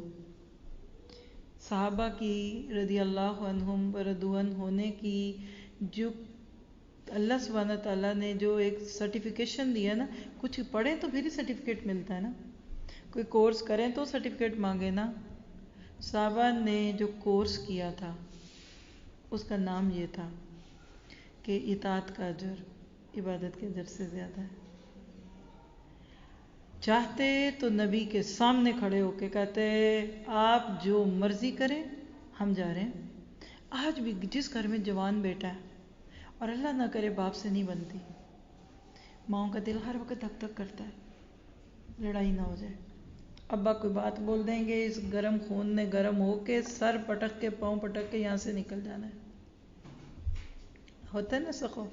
صحابہ کی رضی اللہ عنہم ورضوا عنہ ہونے کی جو اللہ سبحانہ تعالیٰ نے جو ایک سرٹیفیکیشن دیا نا، کچھ پڑھیں تو پھر ہی سرٹیفکیٹ ملتا ہے نا، کوئی کورس کریں تو سرٹیفکیٹ مانگے نا. صحابہ نے جو کورس کیا تھا اس کا نام یہ تھا کہ اطاعت کا اجر عبادت کے اجر سے زیادہ ہے. چاہتے تو نبی کے سامنے کھڑے ہو کے کہتے آپ جو مرضی کریں، ہم جا رہے ہیں. آج بھی جس گھر میں جوان بیٹا ہے اور اللہ نہ کرے باپ سے نہیں بنتی، ماؤں کا دل ہر وقت دھک دھک کرتا ہے لڑائی نہ ہو جائے. ابا کوئی بات بول دیں گے، اس گرم خون نے گرم ہو کے سر پٹک کے پاؤں پٹک کے یہاں سے نکل جانا ہے. ہوتا ہے نا سخو.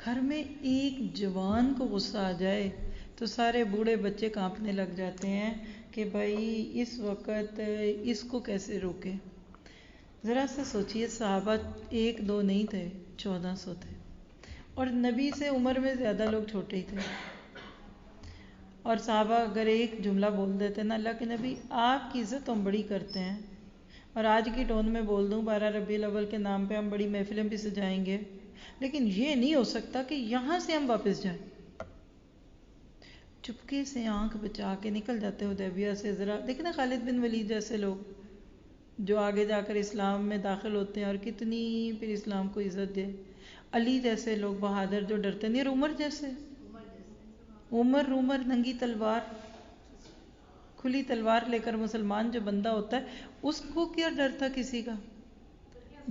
گھر میں ایک جوان کو غصہ آ جائے تو سارے بوڑھے بچے کانپنے لگ جاتے ہیں کہ بھائی اس وقت اس کو کیسے روکیں. ذرا سا سوچئے، صحابہ 1-2 نہیں تھے، 1400 تھے، اور نبی سے عمر میں زیادہ لوگ چھوٹے ہی تھے. اور صحابہ اگر ایک جملہ بول دیتے نا، اللہ کے نبی آپ کی عزت ہم بڑی کرتے ہیں، اور آج کی ٹون میں بول دوں 12 ربیع الاول کے نام پہ ہم بڑی محفلیں بھی سجائیں گے، لیکن یہ نہیں ہو سکتا کہ یہاں سے ہم واپس جائیں. چپکے سے آنکھ بچا کے نکل جاتے حدیبیہ سے. ذرا دیکھنا خالد بن ولید جیسے لوگ جو آگے جا کر اسلام میں داخل ہوتے ہیں اور کتنی پھر اسلام کو عزت دے. علی جیسے لوگ بہادر جو ڈرتے نہیں، اور عمر جیسے، عمر ننگی تلوار، کھلی تلوار لے کر مسلمان جو بندہ ہوتا ہے اس کو کیا ڈر تھا کسی کا.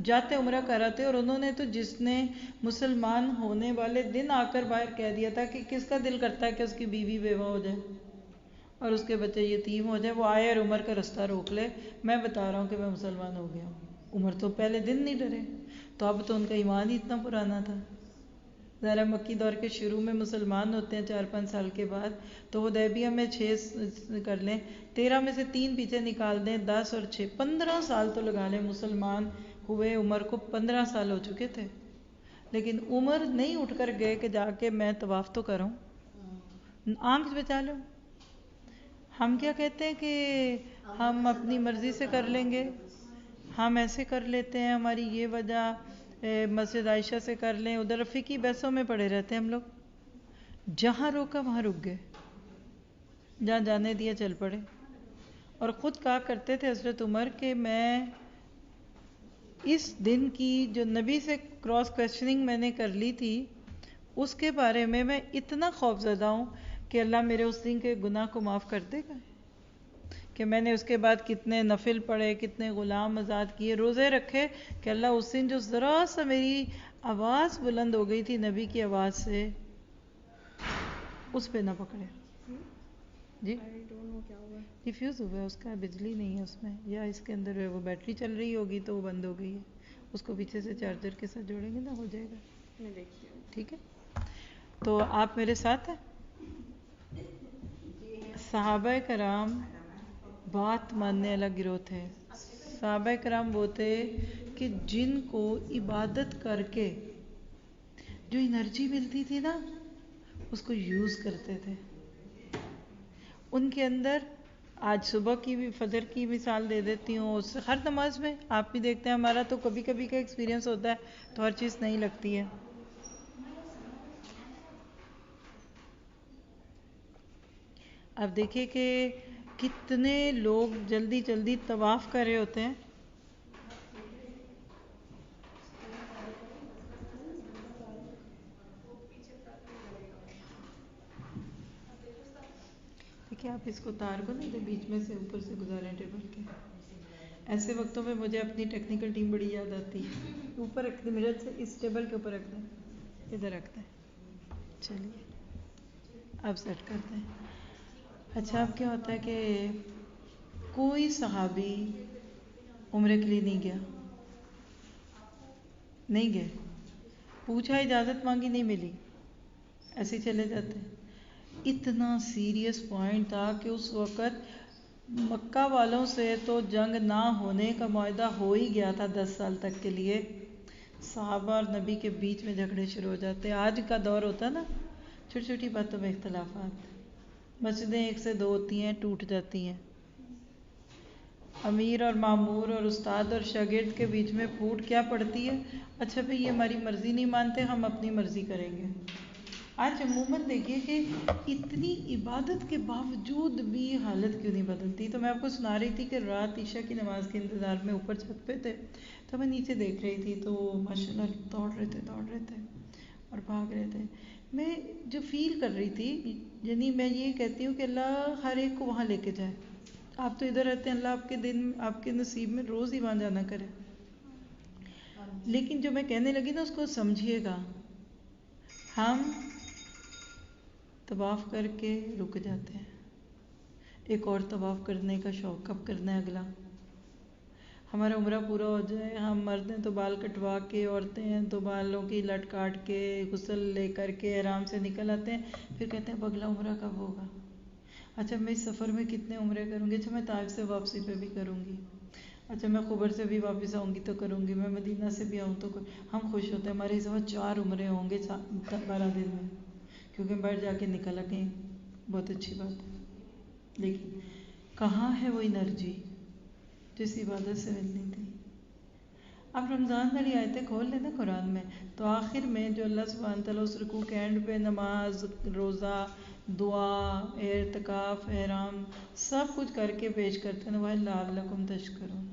جاتے عمرہ کراتے، اور انہوں نے تو جس نے مسلمان ہونے والے دن آ کر باہر کہہ دیا تھا کہ کس کا دل کرتا ہے کہ اس کی بیوی بیوہ ہو جائے اور اس کے بچے یتیم ہو جائے، وہ آئے اور عمر کا رستہ روک لے، میں بتا رہا ہوں کہ میں مسلمان ہو گیا ہوں. عمر تو پہلے دن نہیں ڈرے، تو اب تو ان کا ایمان ہی اتنا پرانا تھا. ذرا مکی دور کے شروع میں مسلمان ہوتے ہیں 4-5 سال کے بعد، تو حدیبیہ میں 6 کر لیں، 13 میں سے 3 پیچھے نکال دیں، 10 اور 6 15 سال تو لگا لیں. مسلمان ہوئے عمر کو 15 سال ہو چکے تھے، لیکن عمر نہیں اٹھ کر گئے کہ جا کے میں طواف تو کروں، آنکھ بچا لو. ہم کیا کہتے ہیں کہ ہم اپنی مرضی سے کر لیں گے، ہم ایسے کر لیتے ہیں، ہماری یہ وجہ مسجد عائشہ سے کر لیں, ادھر فقہی بحثوں میں پڑے رہتے ہیں ہم لوگ. جہاں روکا وہاں رک گئے, جہاں جانے دیا چل پڑے. اور خود کہا کرتے تھے حضرت عمر کہ میں اس دن کی جو نبی سے کراس کویسچننگ میں نے کر لی تھی اس کے بارے میں اتنا خوف زدہ ہوں کہ اللہ میرے اس دن کے گناہ کو معاف کر دے گا, کہ میں نے اس کے بعد کتنے نفل پڑھے, کتنے غلام آزاد کیے, روزے رکھے, کہ اللہ اس دن جو ذرا سا میری آواز بلند ہو گئی تھی نبی کی آواز سے اس پہ نہ پکڑے. جی یہ فیوز ہوا ہے اس کا, بجلی نہیں ہے اس میں, یا اس کے اندر وہ بیٹری چل رہی ہوگی تو وہ بند ہو گئی ہے. اس کو پیچھے سے چارجر کے ساتھ جوڑیں گے نا, ہو جائے گا. میں دیکھتی ہوں. ٹھیک ہے, تو آپ میرے ساتھ ہیں. صحابہ کرام بات ماننے والا گروہ تھے. صحابہ کرام وہ تھے کہ جن کو عبادت کر کے جو انرجی ملتی تھی نا اس کو یوز کرتے تھے. ان کے اندر آج صبح کی بھی فجر کی مثال دے دیتی ہوں, ہر نماز میں آپ بھی دیکھتے ہیں, ہمارا تو کبھی کبھی کا ایکسپیرینس ہوتا ہے تو ہر چیز نہیں لگتی ہے. اب دیکھیں کہ کتنے لوگ جلدی جلدی طواف کر رہے ہوتے ہیں. دیکھیں آپ اس کو تار کو نہیں تو بیچ میں سے اوپر سے گزاریں ٹیبل کے. ایسے وقتوں میں مجھے اپنی ٹیکنیکل ٹیم بڑی یاد آتی ہے. اوپر رکھ دیں میرے سے, اس ٹیبل کے اوپر رکھ دیں, ادھر رکھ دیں. چلیے اب سیٹ کرتے ہیں. اچھا اب کیا ہوتا ہے کہ کوئی صحابی عمرے کے لیے نہیں گیا, نہیں گئے, پوچھا اجازت مانگی نہیں ملی, ایسے ہی چلے جاتے. اتنا سیریس پوائنٹ تھا کہ اس وقت مکہ والوں سے تو جنگ نہ ہونے کا معاہدہ ہو ہی گیا تھا 10 سال تک کے لیے. صحابہ اور نبی کے بیچ میں جھگڑے شروع ہو جاتے. آج کا دور ہوتا نا چھوٹی چھوٹی باتوں میں اختلافات, مسجدیں 1 سے 2 ہوتی ہیں ٹوٹ جاتی ہیں, امیر اور مامور اور استاد اور شاگرد کے بیچ میں پھوٹ کیا پڑتی ہے, اچھا بھئی یہ ہماری مرضی نہیں مانتے, ہم اپنی مرضی کریں گے. آج عموماً دیکھیے کہ اتنی عبادت کے باوجود بھی حالت کیوں نہیں بدلتی. تو میں آپ کو سنا رہی تھی کہ رات عشاء کی نماز کے انتظار میں اوپر چھت پہ تھے, تو میں نیچے دیکھ رہی تھی تو ماشاء اللہ دوڑ رہے تھے اور بھاگ رہے تھے. میں جو فیل کر رہی تھی, یعنی میں یہ کہتی ہوں کہ اللہ ہر ایک کو وہاں لے کے جائے. آپ تو ادھر رہتے ہیں, اللہ آپ کے دن آپ کے نصیب میں روز ہی وہاں جانا کرے. لیکن جو میں کہنے لگی نا اس کو سمجھیے گا. ہم طواف کر کے رک جاتے ہیں, ایک اور طواف کرنے کا شوق, کب کرنا ہے اگلا, ہمارا عمرہ پورا ہو جائے, ہم مرد ہیں تو بال کٹوا کے, عورتیں ہیں تو بالوں کی لٹ کاٹ کے غسل لے کر کے آرام سے نکل آتے ہیں. پھر کہتے ہیں اب اگلا عمرہ کب ہوگا, اچھا میں اس سفر میں کتنے عمرے کروں گی, اچھا میں طائف سے واپسی پہ بھی کروں گی, اچھا میں خبر سے بھی واپس آؤں گی تو کروں گی, میں مدینہ سے بھی آؤں تو ہم خوش ہوتے ہیں. ہمارے اس وقت 4 عمرے ہوں گے 12 دن میں, کیونکہ ہم باہر جا کے نکل آتے ہیں. بہت اچھی بات ہے, لیکن کہاں ہے وہ انرجی جس عبادت سے ملنی تھی. اب رمضان والی آیتیں کھول لینا قرآن میں, تو آخر میں جو اللہ سبحانہ تعالیٰ اس رکوع کے اینڈ پہ نماز, روزہ, دعا, اعتکاف, احرام سب کچھ کر کے پیش کرتے ہیں, وَإِنَّ لَعَلَّكُمْ تَشْكُرُونَ.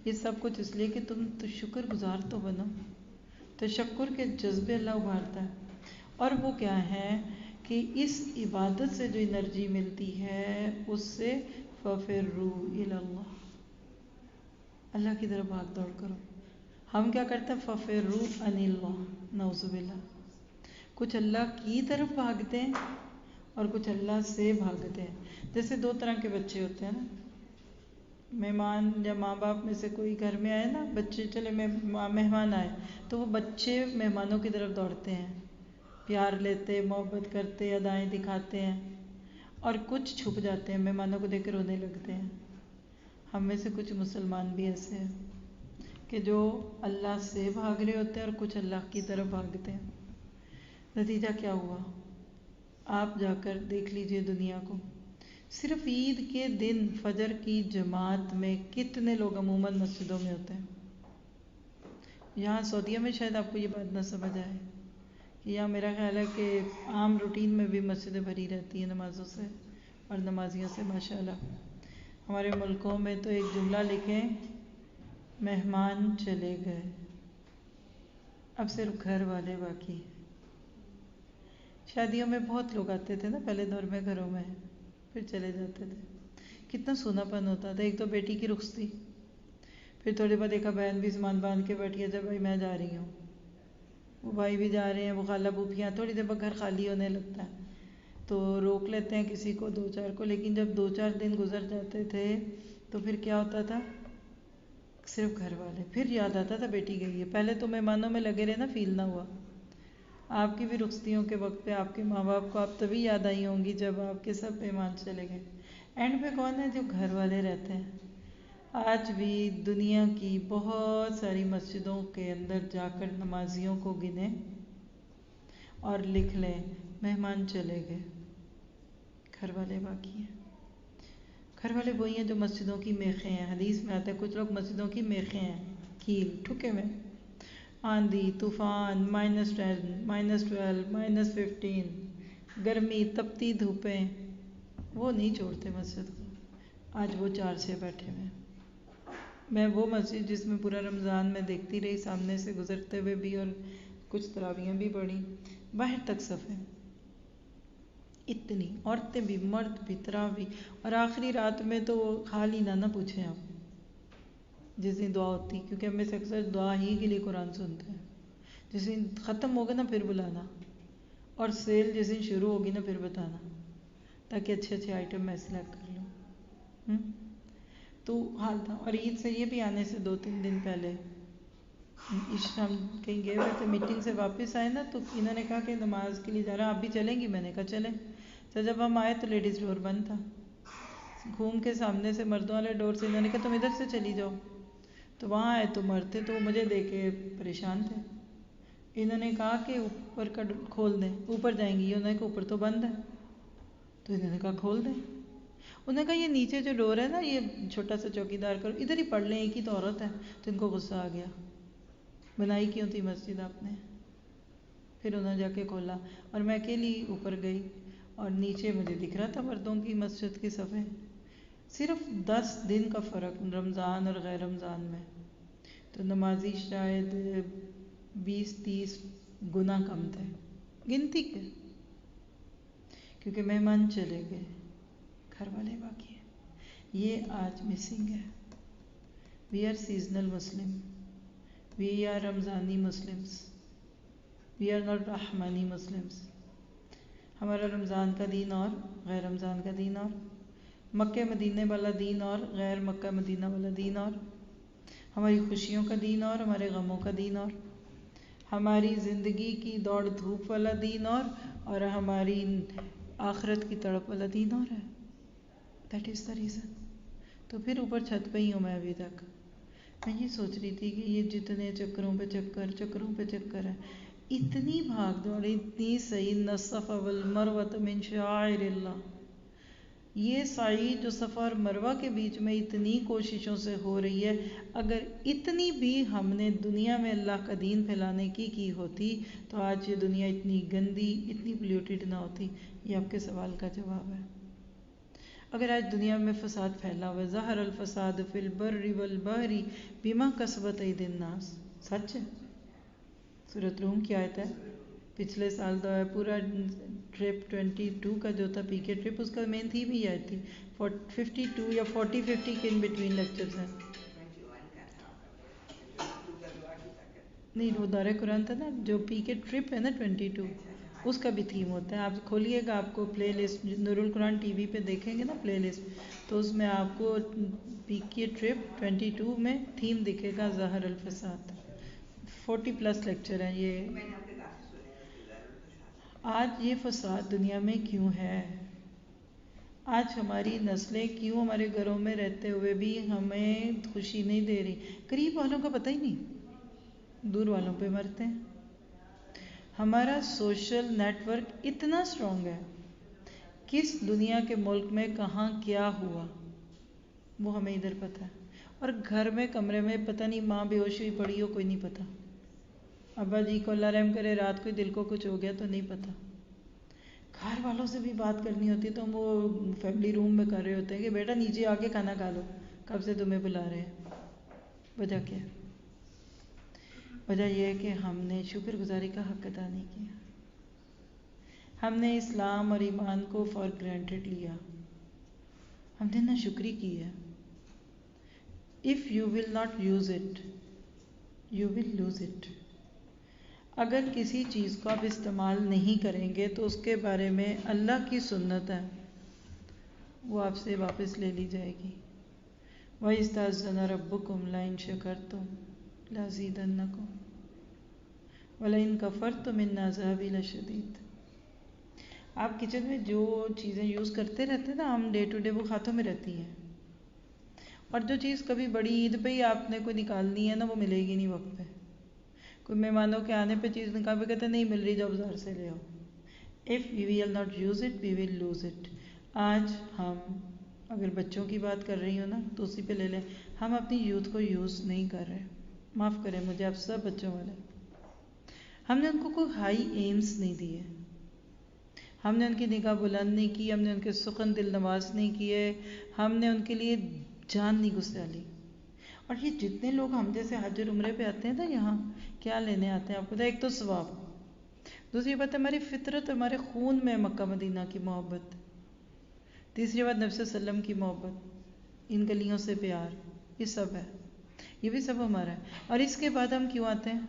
یہ سب کچھ اس لیے کہ تم تو شکر گزار تو بنو. تشکر کے جذبے اللہ ابھارتا ہے, اور وہ کیا ہے کہ اس عبادت سے جو انرجی ملتی ہے اس سے فَفِرُّوا إِلَى اللَّهِ, اللہ کی طرف بھاگ دوڑ کرو. ہم کیا کرتے ہیں فَفِرُّوا عَنِ اللَّهِ, نعوذ باللہ. کچھ اللہ کی طرف بھاگتے ہیں اور کچھ اللہ سے بھاگتے ہیں. جیسے 2 طرح کے بچے ہوتے ہیں نا, مہمان یا ماں باپ میں سے کوئی گھر میں آئے نا, بچے چلے مہمان آئے تو وہ بچے مہمانوں کی طرف دوڑتے ہیں, پیار لیتے, محبت کرتے, ادائیں دکھاتے ہیں, اور کچھ چھپ جاتے ہیں, مہمانوں کو دیکھ کے رونے لگتے ہیں. ہم میں سے کچھ مسلمان بھی ایسے ہیں کہ جو اللہ سے بھاگ رہے ہوتے ہیں اور کچھ اللہ کی طرف بھاگتے ہیں. نتیجہ کیا ہوا آپ جا کر دیکھ لیجئے دنیا کو. صرف عید کے دن فجر کی جماعت میں کتنے لوگ عموماً مسجدوں میں ہوتے ہیں, یہاں سعودیہ میں شاید آپ کو یہ بات نہ سمجھ آئے کہ یہاں میرا خیال ہے کہ عام روٹین میں بھی مسجدیں بھری رہتی ہیں نمازوں سے اور نمازیوں سے ماشاءاللہ. ہمارے ملکوں میں تو ایک جملہ لکھیں، مہمان چلے گئے، اب صرف گھر والے باقی ہیں. شادیوں میں بہت لوگ آتے تھے نا پہلے دور میں گھروں میں، پھر چلے جاتے تھے. کتنا سونا پن ہوتا تھا. ایک تو بیٹی کی رخصتی، پھر تھوڑے بعد ایک بہن بھی سامان باندھ کے بیٹھی ہے، جب بھائی میں جا رہی ہوں، وہ بھائی بھی جا رہے ہیں، وہ خالہ پھوپھیاں، تھوڑی دیر بعد گھر خالی ہونے لگتا ہے تو روک لیتے ہیں کسی کو دو چار کو. لیکن جب دو چار دن گزر جاتے تھے تو پھر کیا ہوتا تھا، صرف گھر والے. پھر یاد آتا تھا بیٹی گئی ہے. پہلے تو مہمانوں میں لگے رہے نا، فیل نہ ہوا. آپ کی بھی رخصتیوں کے وقت پہ آپ کے ماں باپ کو آپ تبھی یاد آئی ہوں گی جب آپ کے سب مہمان چلے گئے. اینڈ پہ کون ہے؟ جو گھر والے رہتے ہیں. آج بھی دنیا کی بہت ساری مسجدوں کے اندر جا کر نمازیوں کو گنیں اور لکھ لیں، مہمان چلے گئے، گھر والے باقی ہیں. گھر والے وہی ہیں جو مسجدوں کی میخیں ہیں. حدیث میں آتا ہے کچھ لوگ مسجدوں کی میخیں ہیں، کیل ٹھکے میں. آندھی طوفان، -10 -12 -15 گرمی، تپتی دھوپیں، وہ نہیں چھوڑتے مسجد کو. آج وہ 4 سے بیٹھے ہوئے. میں وہ مسجد جس میں پورا رمضان میں دیکھتی رہی سامنے سے گزرتے ہوئے بھی، اور کچھ تراویحیں بھی پڑھی، باہر تک صفیں، اتنی عورتیں بھی مرد بھی، تراویح. اور آخری رات میں تو حال ہی نہ پوچھیں آپ، جس دن دعا ہوتی، کیونکہ ہم میں سے اکثر دعا ہی کے لیے قرآن سنتے ہیں. جس دن ختم ہوگا نا پھر بلانا، اور سیل جس دن شروع ہوگی نا پھر بتانا، تاکہ اچھے اچھے آئٹم میں سلیکٹ کر لوں. تو حال تھا. اور عید سے یہ بھی آنے سے 2-3 دن پہلے ہم کہیں گئے ہوئے تھے، میٹنگ سے واپس آئے نا، تو انہوں نے کہا کہ نماز کے لیے جا رہا ہیں، آپ بھی چلیں گی؟ میں نے کہا چلیں. تو جب ہم آئے تو لیڈیز ڈور بند تھا. گھوم کے سامنے سے مردوں والے ڈور سے انہوں نے کہا تم ادھر سے چلی جاؤ. تو وہاں آئے تو مرد تھے، تو وہ مجھے دیکھ کے پریشان تھے. انہوں نے کہا کہ اوپر کا کھول دیں، اوپر جائیں گی. انہوں نے کہا اوپر تو بند ہے. تو انہوں نے کہا کھول دیں. انہوں نے کہا یہ نیچے جو ڈور ہے نا، یہ چھوٹا سا چوکیدار کرو، ادھر ہی پڑھ لیں، ایک ہی تو عورت ہے. تو ان کو غصہ آ گیا، بنائی کیوں تھی مسجد آپ نے؟ پھر انہوں نے جا کے کھولا، اور میں اکیلی اوپر گئی، اور نیچے مجھے دکھ رہا تھا مردوں کی مسجد کی صفیں. صرف 10 دن کا فرق رمضان اور غیر رمضان میں. تو نمازی شاید 20-30 گنا کم تھے، گنتی کے، کیونکہ مہمان چلے گئے، گھر والے باقی ہیں. یہ آج مسنگ ہے. We are seasonal Muslim, we are رمضانی مسلمس، وی آر ناٹ رحمانی مسلمس. ہمارا رمضان کا دین اور غیر رمضان کا دین اور، مکہ مدینے والا دین اور غیر مکہ مدینہ والا دین اور، ہماری خوشیوں کا دین اور ہمارے غموں کا دین اور، ہماری زندگی کی دوڑ دھوپ والا دین اور ہماری آخرت کی تڑپ والا دین اور ہے. That is the reason. تو پھر اوپر چھت پہ ہی ہوں میں ابھی تک. میں یہ سوچ رہی تھی کہ یہ جتنے چکروں پہ چکر ہے، اتنی بھاگ دوڑ، اتنی صحیح، نصف والمروۃ من شعائر اللہ. یہ سعی جو صفا اور مروہ کے بیچ میں اتنی کوششوں سے ہو رہی ہے، اگر اتنی بھی ہم نے دنیا میں اللہ کا دین پھیلانے کی ہوتی تو آج یہ دنیا اتنی گندی، اتنی پلیوٹیڈ نہ ہوتی. یہ آپ کے سوال کا جواب ہے. اگر آج دنیا میں فساد پھیلا ہوا ہے، ظہر الفساد فی البر والبحر بما کسبت ایدی الناس، سچ ہے. سورۃ روم کی آیت ہے. پچھلے سال تو پورا ٹرپ 22 کا جو تھا پی کے ٹرپ، اس کا مین تھیم ہی آئی تھی. 52 یا 40-50 کے ان بٹوین لیکچرز ہیں. نہیں، وہ دورہ قرآن تھا نا. جو پی کے ٹرپ ہے نا 22، اس کا بھی تھیم ہوتا ہے. آپ کھولیے گا، آپ کو پلے لسٹ نور القرآن ٹی وی پہ دیکھیں گے نا پلے لسٹ، تو اس میں آپ کو پی کے ٹرپ 22 میں تھیم دکھے گا، ظہر الفساد. 40+ لیکچر ہیں یہ. آج یہ فساد دنیا میں کیوں ہے؟ آج ہماری نسلیں کیوں ہمارے گھروں میں رہتے ہوئے بھی ہمیں خوشی نہیں دے رہی؟ قریب والوں کا پتہ ہی نہیں، دور والوں پہ مرتے ہیں. ہمارا سوشل نیٹ ورک اتنا اسٹرانگ ہے، کس دنیا کے ملک میں کہاں کیا ہوا وہ ہمیں ادھر پتہ ہے. اور گھر میں کمرے میں پتہ نہیں ماں بے ہوش ہوئی پڑی ہو، کوئی نہیں پتہ. ابا جی کو اللہ رحم کرے رات کو دل کو کچھ ہو گیا تو نہیں پتہ، گھر والوں سے بھی بات کرنی ہوتی ہے تو ہم وہ فیملی روم میں کر رہے ہوتے ہیں کہ بیٹا نیچے آ کے کھانا کھا لو، کب سے تمہیں بلا رہے ہیں. وجہ کیا ہے؟ وجہ یہ ہے کہ ہم نے شکر گزاری کا حق ادا نہیں کیا. ہم نے اسلام اور ایمان کو فار گرانٹیڈ لیا، ہم نے نا شکری کی ہے. If you will not use it you will lose it. اگر کسی چیز کو آپ استعمال نہیں کریں گے تو اس کے بارے میں اللہ کی سنت ہے وہ آپ سے واپس لے لی جائے گی. وَإِسْتَأْذَنَ رَبُّكُمْ لَئِن شَكَرْتُمْ لَأَزِيدَنَّكُمْ وَلَئِن كَفَرْتُمْ إِنَّ عَذَابِي لَشَدِيدٌ. آپ کچن میں جو چیزیں یوز کرتے رہتے ہیں نا، ہم ڈے ٹو ڈے وہ ہاتھوں میں رہتی ہیں، اور جو چیز کبھی بڑی عید پہ ہی آپ نے کوئی نکالنی ہے نا وہ ملے گی نہیں وقت پہ. کوئی مہمانوں کے آنے پہ چیز نکال پہ کہتے نہیں مل رہی، جاؤ بازار سے لے آؤ. If we will not use it we will lose it. آج ہم اگر بچوں کی بات کر رہی ہوں نا تو اسی پہ لے لیں، ہم اپنی یوتھ کو یوز نہیں کر رہے. معاف کریں مجھے آپ سب بچوں والے. ہم نے ان کو کوئی ہائی ایمز نہیں دیے، ہم نے ان کی نگاہ بلند نہیں کی، ہم نے ان کے سخن دل نواز نہیں کیے، ہم نے ان کے لیے جان نہیں گسالی. اور یہ جتنے لوگ ہم جیسے حج اور عمرے پہ آتے ہیں نا، یہاں کیا لینے آتے ہیں آپ کو پتہ ہے؟ ایک تو ثواب، دوسری بات ہے ہماری فطرت، ہمارے خون میں مکہ مدینہ کی محبت، تیسری بات نبی صلی اللہ علیہ وسلم کی محبت، ان گلیوں سے پیار، یہ سب ہے، یہ بھی سب ہمارا ہے. اور اس کے بعد ہم کیوں آتے ہیں؟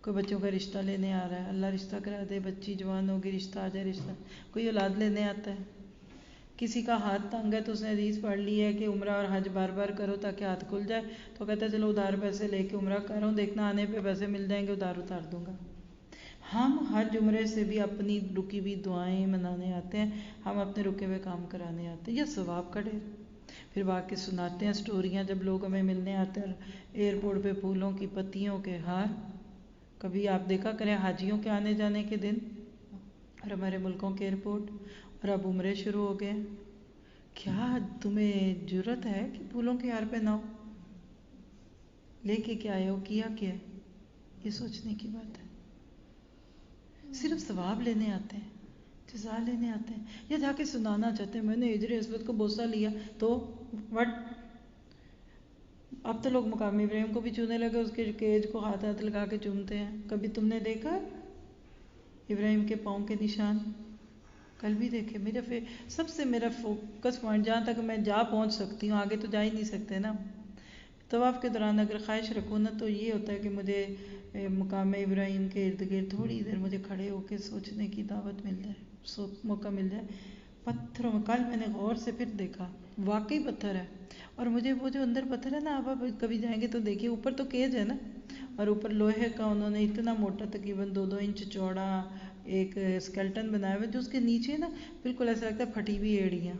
کوئی بچوں کا رشتہ لینے آ رہا ہے، اللہ رشتہ کرا دے، بچی جوان ہوگی رشتہ آ جائے رشتہ. کوئی اولاد لینے آتا ہے، کسی کا ہاتھ تنگ ہے تو اس نے حدیث پڑھ لی ہے کہ عمرہ اور حج بار بار کرو تاکہ ہاتھ کھل جائے، تو کہتا ہے چلو ادھار پیسے لے کے عمرہ کر رہا ہوں، دیکھنا آنے پہ پیسے مل جائیں گے ادھار اتار دوں گا. ہم حج عمرے سے بھی اپنی رکی ہوئی دعائیں منانے آتے ہیں، ہم اپنے رکے ہوئے کام کرانے آتے ہیں. یہ ثواب کا ڈھیر. پھر باقی سناتے ہیں سٹوریاں جب لوگ ہمیں ملنے آتے ہیں ایئرپورٹ پہ پھولوں کی پتیوں کے ہار. کبھی آپ دیکھا کریں حاجیوں کے آنے جانے کے دن اور ہمارے ملکوں کے ایئرپورٹ، اور اب عمرے شروع ہو گئے، کیا تمہیں جرت ہے کہ پھولوں کے ہار پہناؤ؟ لے کے کیا آئے ہو، کیا کیا ہے؟ یہ سوچنے کی بات ہے. صرف ثواب لینے آتے ہیں، جزا لینے آتے ہیں، یا جا کے سنانا چاہتے ہیں میں نے ہجر اسود کو بوسہ لیا تو وٹ. اب تو لوگ مقامی ابراہیم کو بھی چونے لگے، اس کے کیج کو ہاتھ ہاتھ لگا کے چومتے ہیں. کبھی تم نے دیکھا ابراہیم کے پاؤں کے نشان؟ کل بھی دیکھے. سب سے میرا فوکس پوائنٹ جہاں تک میں جا پہنچ سکتی ہوں، آگے تو جا ہی نہیں سکتے نا. طواف کے دوران اگر خواہش رکھوں نا تو یہ ہوتا ہے کہ مجھے مقام ابراہیم کے ارد گرد تھوڑی دیر مجھے کھڑے ہو کے سوچنے کی دعوت مل جائے، موقع مل جائے. پتھروں میں کل میں نے غور سے پھر دیکھا، واقعی پتھر ہے. اور مجھے وہ جو اندر پتھر ہے نا، آپ کبھی جائیں گے تو دیکھیے، اوپر تو کیج ہے نا، اور اوپر لوہے کا انہوں نے اتنا موٹا تقریباً 2 انچ چوڑا ایک اسکیلٹن بنایا ہوا، جو اس کے نیچے نا بالکل ایسا لگتا ہے پھٹی ہوئی ایڑیاں،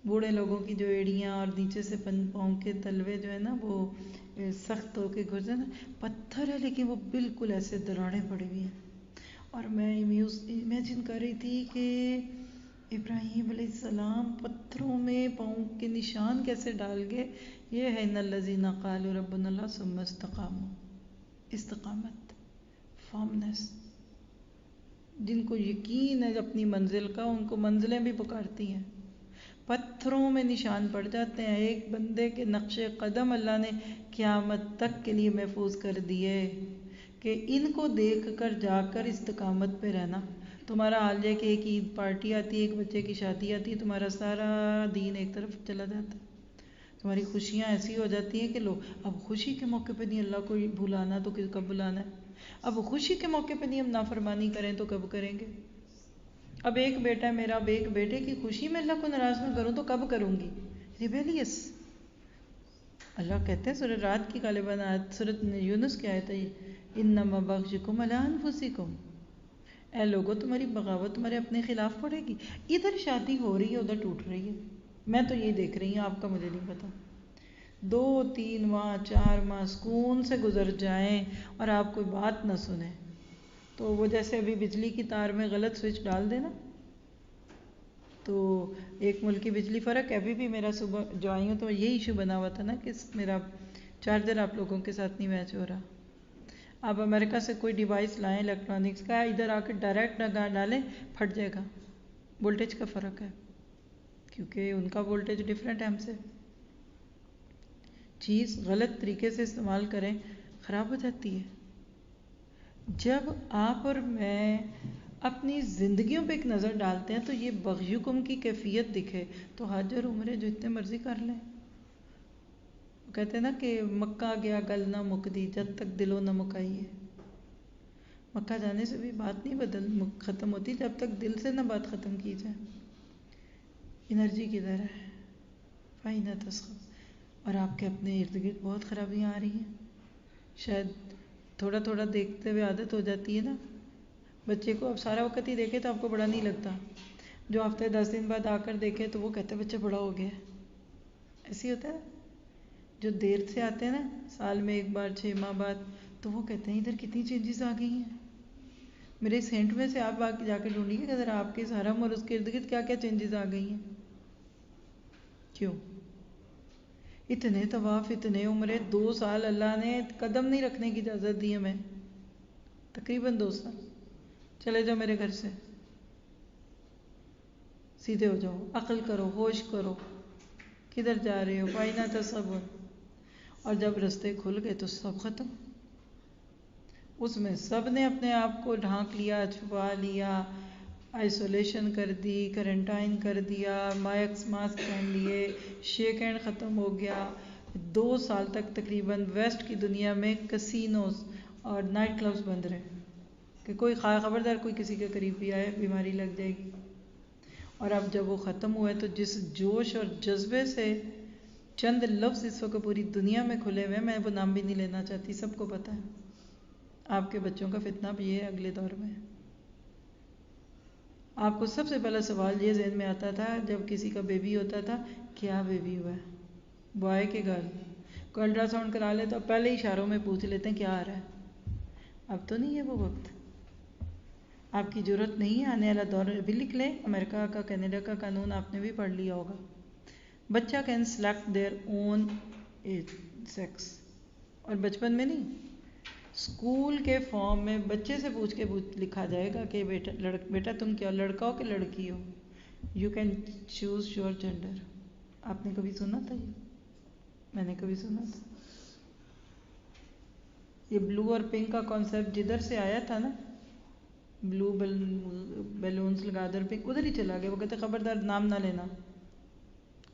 بوڑھے لوگوں کی جو ایڑیاں، اور نیچے سے پاؤں کے تلوے جو ہے نا وہ سخت ہو کے گزرے نا. پتھر ہے لیکن وہ بالکل ایسے دراڑیں پڑی ہوئی ہیں. اور میں امیجن کر رہی تھی کہ ابراہیم علیہ السلام پتھروں میں پاؤں کے نشان کیسے ڈال گئے. یہ ہے ان الذین قالوا ربنا اللہ ثم استقاموا. استقامت، فارمنس. جن کو یقین ہے اپنی منزل کا، ان کو منزلیں بھی پکارتی ہیں. پتھروں میں نشان پڑ جاتے ہیں. ایک بندے کے نقش قدم اللہ نے قیامت تک کے لیے محفوظ کر دیے کہ ان کو دیکھ کر جا کر استقامت پہ رہنا. تمہارا حال ہے کہ ایک عید پارٹی آتی ہے، ایک بچے کی شادی آتی ہے، تمہارا سارا دین ایک طرف چلا جاتا ہے. تمہاری خوشیاں ایسی ہو جاتی ہیں کہ لو اب خوشی کے موقع پہ نہیں اللہ کو بلانا تو کب بلانا ہے. اب خوشی کے موقع پہ نہیں ہم نافرمانی کریں تو کب کریں گے. اب ایک بیٹا ہے میرا، اب ایک بیٹے کی خوشی میں اللہ کو ناراض نہ کروں تو کب کروں گی. ریبیلیس. اللہ کہتے ہیں سورۃ رات کی غالباً سورۃ یونس کی آیت ہے، انما بغیکم علی انفسکم. اے لوگو تمہاری بغاوت تمہارے اپنے خلاف پڑے گی. ادھر شادی ہو رہی ہے ادھر ٹوٹ رہی ہے. میں تو یہ دیکھ رہی ہوں، آپ کا مجھے نہیں پتا. 2-3 ماہ 4 ماہ سکون سے گزر جائیں اور آپ کوئی بات نہ سنیں تو وہ جیسے ابھی بجلی کی تار میں غلط سوئچ ڈال دینا تو ایک ملک کی بجلی فرق ہے. ابھی بھی میرا صبح جو آئی ہوں تو یہی ایشو بنا ہوا تھا نا کہ میرا چارجر آپ لوگوں کے ساتھ نہیں میچ ہو رہا. آپ امریکہ سے کوئی ڈیوائس لائیں الیکٹرانکس کا، ادھر آ کے ڈائریکٹ نہ ڈالیں، پھٹ جائے گا. وولٹیج کا فرق ہے، کیونکہ ان کا وولٹیج ڈفرینٹ ہے ہم سے. چیز غلط طریقے سے استعمال کریں خراب ہو جاتی ہے. جب آپ اور میں اپنی زندگیوں پہ ایک نظر ڈالتے ہیں تو یہ بغیکم کی کیفیت دکھے تو حج اور عمرے جو اتنے مرضی کر لیں. کہتے ہیں نا کہ مکہ گیا گل نہ مکدی جب تک دلوں نہ مکائیے. مکہ جانے سے بھی بات نہیں ختم ہوتی جب تک دل سے نہ بات ختم کی جائے. انرجی کدھر ہے؟ فائنہ تسخب. اور آپ کے اپنے ارد گرد بہت خرابیاں آ رہی ہیں. شاید تھوڑا تھوڑا دیکھتے ہوئے عادت ہو جاتی ہے نا. بچے کو اب سارا وقت ہی دیکھے تو آپ کو بڑا نہیں لگتا، جو ہفتے 10 دن بعد آ کر دیکھے تو وہ کہتے ہیں بچہ بڑا ہو گیا. ایسے ہی ہوتا ہے. جو دیر سے آتے ہیں نا، سال میں ایک بار 6 ماہ بعد، تو وہ کہتے ہیں ادھر کتنی چینجز آ گئی ہیں. میرے اس ہینٹ میں سے آپ جا کے ڈھونڈیے کہ ذرا آپ کے اس حرم اور اس کے ارد گرد کیا کیا چینجز آ گئی ہیں. کیوں؟ اتنے طواف، اتنے عمرے، 2 سال اللہ نے قدم نہیں رکھنے کی اجازت دی ہمیں، تقریباً 2 سال. چلے جاؤ میرے گھر سے، سیدھے ہو جاؤ، عقل کرو، ہوش کرو، کدھر جا رہے ہو؟ فائنہ تصور. اور جب رستے کھل گئے تو سب ختم. اس میں سب نے اپنے آپ کو ڈھانک لیا، چھپا لیا، آئسولیشن کر دی، کرنٹائن کر دیا، ماسک پہن لیے، شیک ہینڈ ختم ہو گیا. 2 سال تک تقریباً ویسٹ کی دنیا میں کسینوز اور نائٹ کلبز بند رہے کہ کوئی خبردار کوئی کسی کے قریب بھی آئے بیماری لگ جائے گی. اور اب جب وہ ختم ہوئے تو جس جوش اور جذبے سے چند لفظ اس وقت پوری دنیا میں کھلے ہوئے، میں وہ نام بھی نہیں لینا چاہتی، سب کو پتہ ہے. آپ کے بچوں کا فتنہ بھی ہے اگلے دور میں. آپ کو سب سے پہلا سوال یہ ذہن میں آتا تھا جب کسی کا بیبی ہوتا تھا، کیا بیبی ہوا ہے، بوائے کہ گرل؟ کوئی الٹرا ساؤنڈ کرا لے تو پہلے ہی اشاروں میں پوچھ لیتے ہیں کیا آ رہا ہے. اب تو نہیں ہے وہ وقت. آپ کی ضرورت نہیں ہے. آنے والا دور بھی لکھ لیں، امریکہ کا، کینیڈا کا قانون آپ نے بھی پڑھ لیا ہوگا. بچہ can select their own sex. اور بچپن میں نہیں، اسکول کے فارم میں بچے سے پوچھ کے لکھا جائے گا کہ بیٹا تم کیا لڑکا ہو کہ لڑکی ہو. You can choose your gender. آپ نے کبھی سنا تھا یہ؟ میں نے کبھی سنا تھا. یہ بلو اور پنک کا کانسیپٹ جدھر سے آیا تھا نا، بلو بیلونس لگا دو، پنک ادھر ہی چلا گیا. وہ کہتے خبردار نام نہ لینا،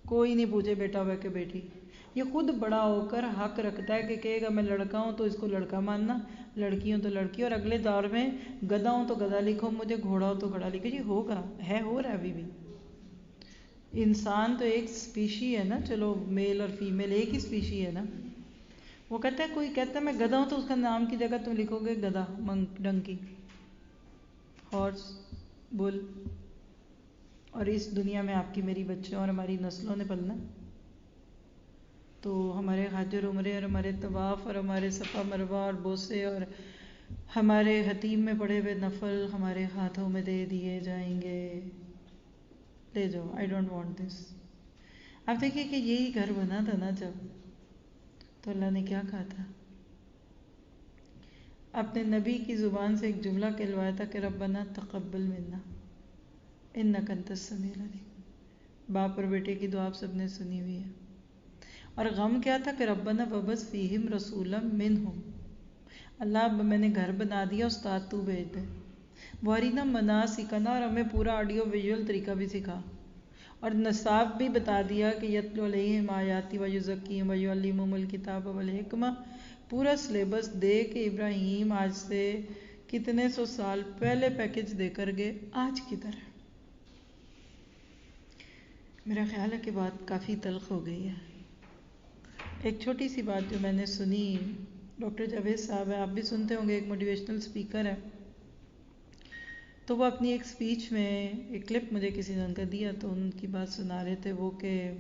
کوئی نہیں پوچھے بیٹا ہوا کہ بیٹی. یہ خود بڑا ہو کر حق رکھتا ہے کہ کہے گا میں لڑکا ہوں تو اس کو لڑکا ماننا، لڑکی ہوں تو لڑکی. اور اگلے دور میں گدھا ہوں تو گدھا لکھو مجھے، گھوڑا ہو تو گھوڑا لکھو. یہ ہوگا، ہو رہا ہے ابھی بھی. انسان تو ایک اسپیشی ہے نا، چلو میل اور فیمیل ایک ہی اسپیشی ہے نا. وہ کہتا ہے، کوئی کہتا ہے میں گدھا ہوں تو اس کا نام کی جگہ تم لکھو گے گدھا، ڈنکی، ہارس، بل. اور اس دنیا میں آپ کی میری بچوں اور ہماری نسلوں نے پلنا. تو ہمارے حج اور عمرے اور ہمارے طواف اور ہمارے صفا مروہ اور بوسے اور ہمارے حتیم میں پڑے ہوئے نفل ہمارے ہاتھوں میں دے دیے جائیں گے. لے جاؤ، آئی ڈونٹ وانٹ دس. آپ دیکھیے کہ یہی گھر بنا تھا نا جب، تو اللہ نے کیا کہا تھا؟ اپنے نبی کی زبان سے ایک جملہ کہلوایا تھا کہ ربنا تقبل منا انک انت السمیع العلیم. باپ اور بیٹے کی دعا آپ سب نے سنی ہوئی ہے. اور غم کیا تھا کہ ربنا وبعث فیہم رسولا منہم. اللہ میں نے گھر بنا دیا، استاد تو بھیج دے. وَأَرِنَا مَنَاسِكَنَا، اور ہمیں پورا آڈیو ویژول طریقہ بھی سکھا، اور نصاب بھی بتا دیا کہ یتلو علیہم آیاتی ویزکیہم ویعلمہم الکتاب والحکمہ. پورا سلیبس دے کے ابراہیم آج سے کتنے 100 سال پہلے پیکج دے کر گئے، آج کدھر ہے؟ میرا خیال ہے کہ بات کافی تلخ ہو گئی ہے. ایک چھوٹی سی بات جو میں نے سنی، ڈاکٹر جاوید صاحب ہیں، آپ بھی سنتے ہوں گے، ایک موٹیویشنل اسپیکر ہے. تو وہ اپنی ایک اسپیچ میں ایک کلپ مجھے کسی نے ان کا دیا، تو ان کی بات سنا رہے تھے وہ کہ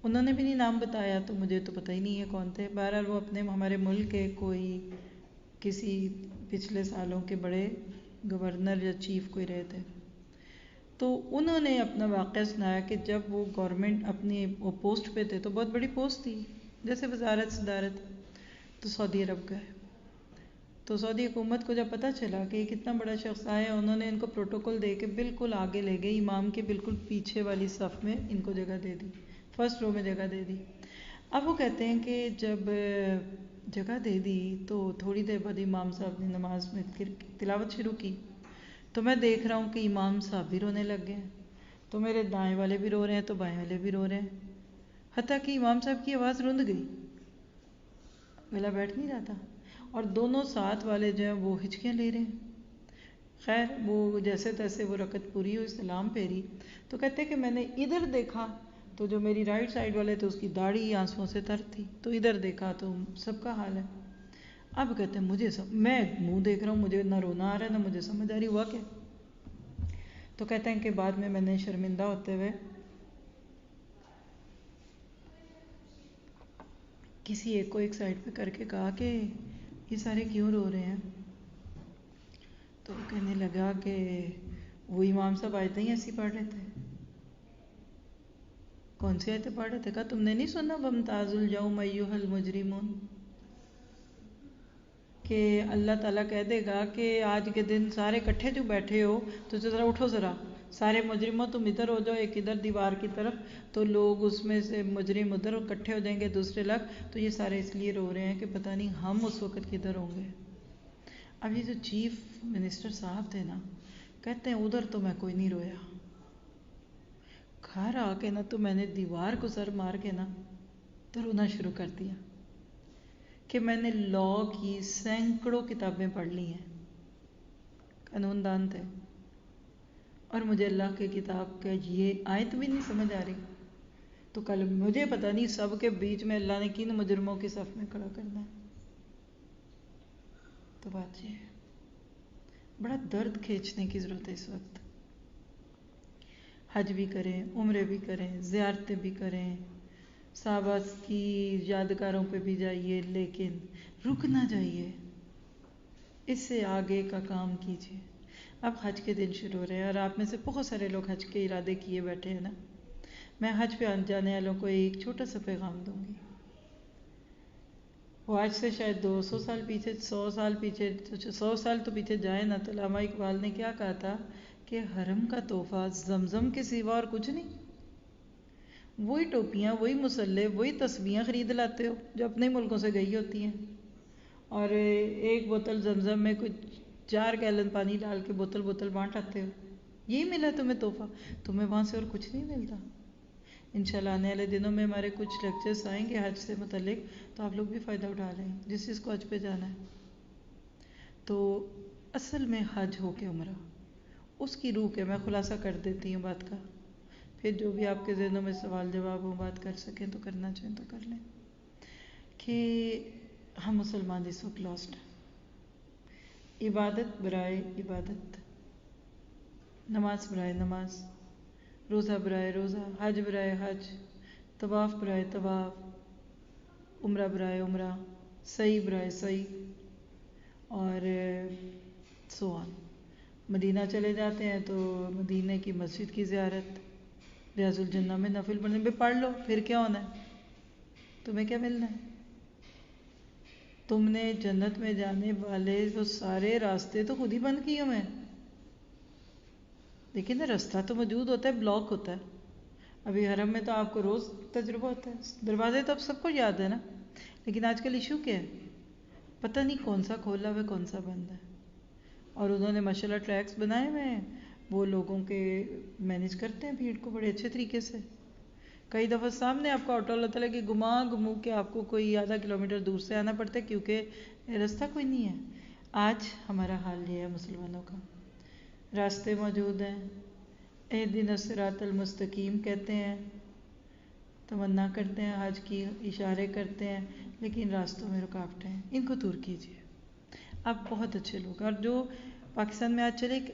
انہوں نے بھی نہیں نام بتایا تو مجھے تو پتہ ہی نہیں ہے کون تھے. بہرحال وہ اپنے ہمارے ملک کے کوئی کسی پچھلے سالوں کے بڑے گورنر یا چیف کوئی رہے تھے. تو انہوں نے اپنا واقعہ سنایا کہ جب وہ گورنمنٹ اپنی وہ پوسٹ پہ تھے، تو بہت بڑی پوسٹ تھی جیسے وزارت صدارت، تو سعودی عرب گئے. تو سعودی حکومت کو جب پتہ چلا کہ یہ کتنا بڑا شخص آیا، انہوں نے ان کو پروٹوکول دے کے بالکل آگے لے گئے، امام کے بالکل پیچھے والی صف میں ان کو جگہ دے دی، فرسٹ رو میں جگہ دے دی۔ اب وہ کہتے ہیں کہ جب جگہ دے دی تو تھوڑی دیر بعد امام صاحب نے نماز میں تلاوت شروع کی، تو میں دیکھ رہا ہوں کہ امام صاحب بھی رونے لگ گئے ہیں، تو میرے دائیں والے بھی رو رہے ہیں تو بائیں والے بھی رو رہے ہیں، حتیٰ کہ امام صاحب کی آواز رند گئی، گلا بیٹھ نہیں رہا تھا، اور دونوں ساتھ والے جو ہیں وہ ہچکیاں لے رہے ہیں۔ خیر وہ جیسے تیسے وہ رکعت پوری ہوئی، سلام پھیری، تو کہتے کہ میں نے ادھر دیکھا تو جو میری رائٹ سائڈ والے تھے اس کی داڑھی آنسوؤں سے تر تھی، تو ادھر دیکھا تو سب کا حال ہے۔ اب کہتے ہیں میں منہ دیکھ رہا ہوں، مجھے نہ رونا آ رہا ہے نہ مجھے سمجھ آ رہی ہوا کیا۔ تو کہتے ہیں کہ بعد میں نے شرمندہ ہوتے ہوئے کسی ایک کو ایک سائڈ پہ کر کے کہا کہ یہ سارے کیوں رو رہے ہیں؟ تو وہ کہنے لگا کہ وہ امام صاحب آیتیں ہی ایسی پڑھ رہے تھے۔ کون سی آیتیں پڑھ رہے تھے؟ کہا تم نے نہیں سنا وَامْتَازُوا الْيَوْمَ أَيُّهَا الْمُجْرِمُونَ، کہ اللہ تعالیٰ کہہ دے گا کہ آج کے دن سارے کٹھے جو بیٹھے ہو تو ذرا اٹھو، ذرا سارے مجرموں تم ادھر ہو جاؤ، ایک ادھر دیوار کی طرف، تو لوگ اس میں سے مجرم ادھر اکٹھے ہو جائیں گے، دوسرے لگ، تو یہ سارے اس لیے رو رہے ہیں کہ پتہ نہیں ہم اس وقت کدھر ہوں گے۔ اب یہ جو چیف منسٹر صاحب تھے نا، کہتے ہیں ادھر تو میں کوئی نہیں رویا، گھر آ کے نا تو میں نے دیوار کو سر مار کے نا تو رونا شروع کر دیا کہ میں نے لا کی سینکڑوں کتابیں پڑھ لی ہیں، قانون دان تھے، اور مجھے اللہ کی کتاب کا یہ آیت بھی نہیں سمجھ آ رہی، تو کل مجھے پتہ نہیں سب کے بیچ میں اللہ نے کن مجرموں کی صف میں کھڑا کرنا ہے۔ تو بات یہ ہے، بڑا درد کھینچنے کی ضرورت ہے اس وقت۔ حج بھی کریں، عمرے بھی کریں، زیارتیں بھی کریں، صحابہ کی یادگاروں پہ بھی جائیے، لیکن رک نہ جائیے، اس سے آگے کا کام کیجیے۔ اب حج کے دن شروع ہو رہے ہیں اور آپ میں سے بہت سارے لوگ حج کے ارادے کیے بیٹھے ہیں نا، میں حج پہ جانے والوں کو ایک چھوٹا سا پیغام دوں گی۔ وہ آج سے شاید 200 سال پیچھے، 100 سال پیچھے، 100 سال تو پیچھے جائے نا، تو علامہ اقبال نے کیا کہا تھا کہ حرم کا تحفہ زمزم کے سوا اور کچھ نہیں۔ وہی ٹوپیاں، وہی مسلح، وہی تسبیحاں خرید لاتے ہو جو اپنے ملکوں سے گئی ہوتی ہیں، اور ایک بوتل زمزم میں کچھ 4 گیلن پانی ڈال کے بوتل بانٹ آتے ہو، یہی ملا تمہیں تحفہ، تمہیں وہاں سے اور کچھ نہیں ملتا۔ انشاءاللہ آنے والے دنوں میں ہمارے کچھ لیکچرز آئیں گے حج سے متعلق، تو آپ لوگ بھی فائدہ اٹھا لیں جس کو حج پہ جانا ہے۔ تو اصل میں حج ہو کے عمرہ، اس کی روح کے میں خلاصہ کر دیتی ہوں بات کا، پھر جو بھی آپ کے ذہنوں میں سوال جواب ہو، بات کر سکیں تو کرنا چاہیں تو کر لیں، کہ ہم مسلمان اس وقت لاسٹ ہیں، عبادت برائے عبادت، نماز برائے نماز، روزہ برائے روزہ، حج برائے حج، طواف برائے طواف، عمرہ برائے عمرہ، سعی برائے سعی، اور سو آن۔ مدینہ چلے جاتے ہیں تو مدینہ کی مسجد کی زیارت، ریاض الجنہ میں نفل پڑھنے پہ پڑھ لو، پھر کیا ہونا ہے، تمہیں کیا ملنا ہے؟ تم نے جنت میں جانے والے وہ سارے راستے تو خود ہی بند کیے ہوئے ہیں، لیکن راستہ تو موجود ہوتا ہے، بلاک ہوتا ہے۔ ابھی حرم میں تو آپ کو روز تجربہ ہوتا ہے، دروازے تو اب سب کو یاد ہے نا، لیکن آج کل ایشو کیا ہے، پتہ نہیں کون سا کھولا ہوا ہے کون سا بند ہے، اور انہوں نے ماشاءاللہ ٹریکس بنائے ہوئے ہیں، وہ لوگوں کے مینیج کرتے ہیں بھیڑ کو بڑے اچھے طریقے سے۔ کئی دفعہ سامنے آپ کا آٹو اللہ تعالیٰ کی گھمو کے آپ کو کوئی آدھا کلومیٹر دور سے آنا پڑتا ہے، کیونکہ راستہ کوئی نہیں ہے۔ آج ہمارا حال یہ ہے مسلمانوں کا، راستے موجود ہیں، اہدنا الصراط المستقیم کہتے ہیں، تمنا کرتے ہیں حج کی، اشارے کرتے ہیں، لیکن راستوں میں رکاوٹیں ہیں، ان کو دور کیجیے۔ آپ بہت اچھے لوگ، اور جو پاکستان میں آج چلے ایک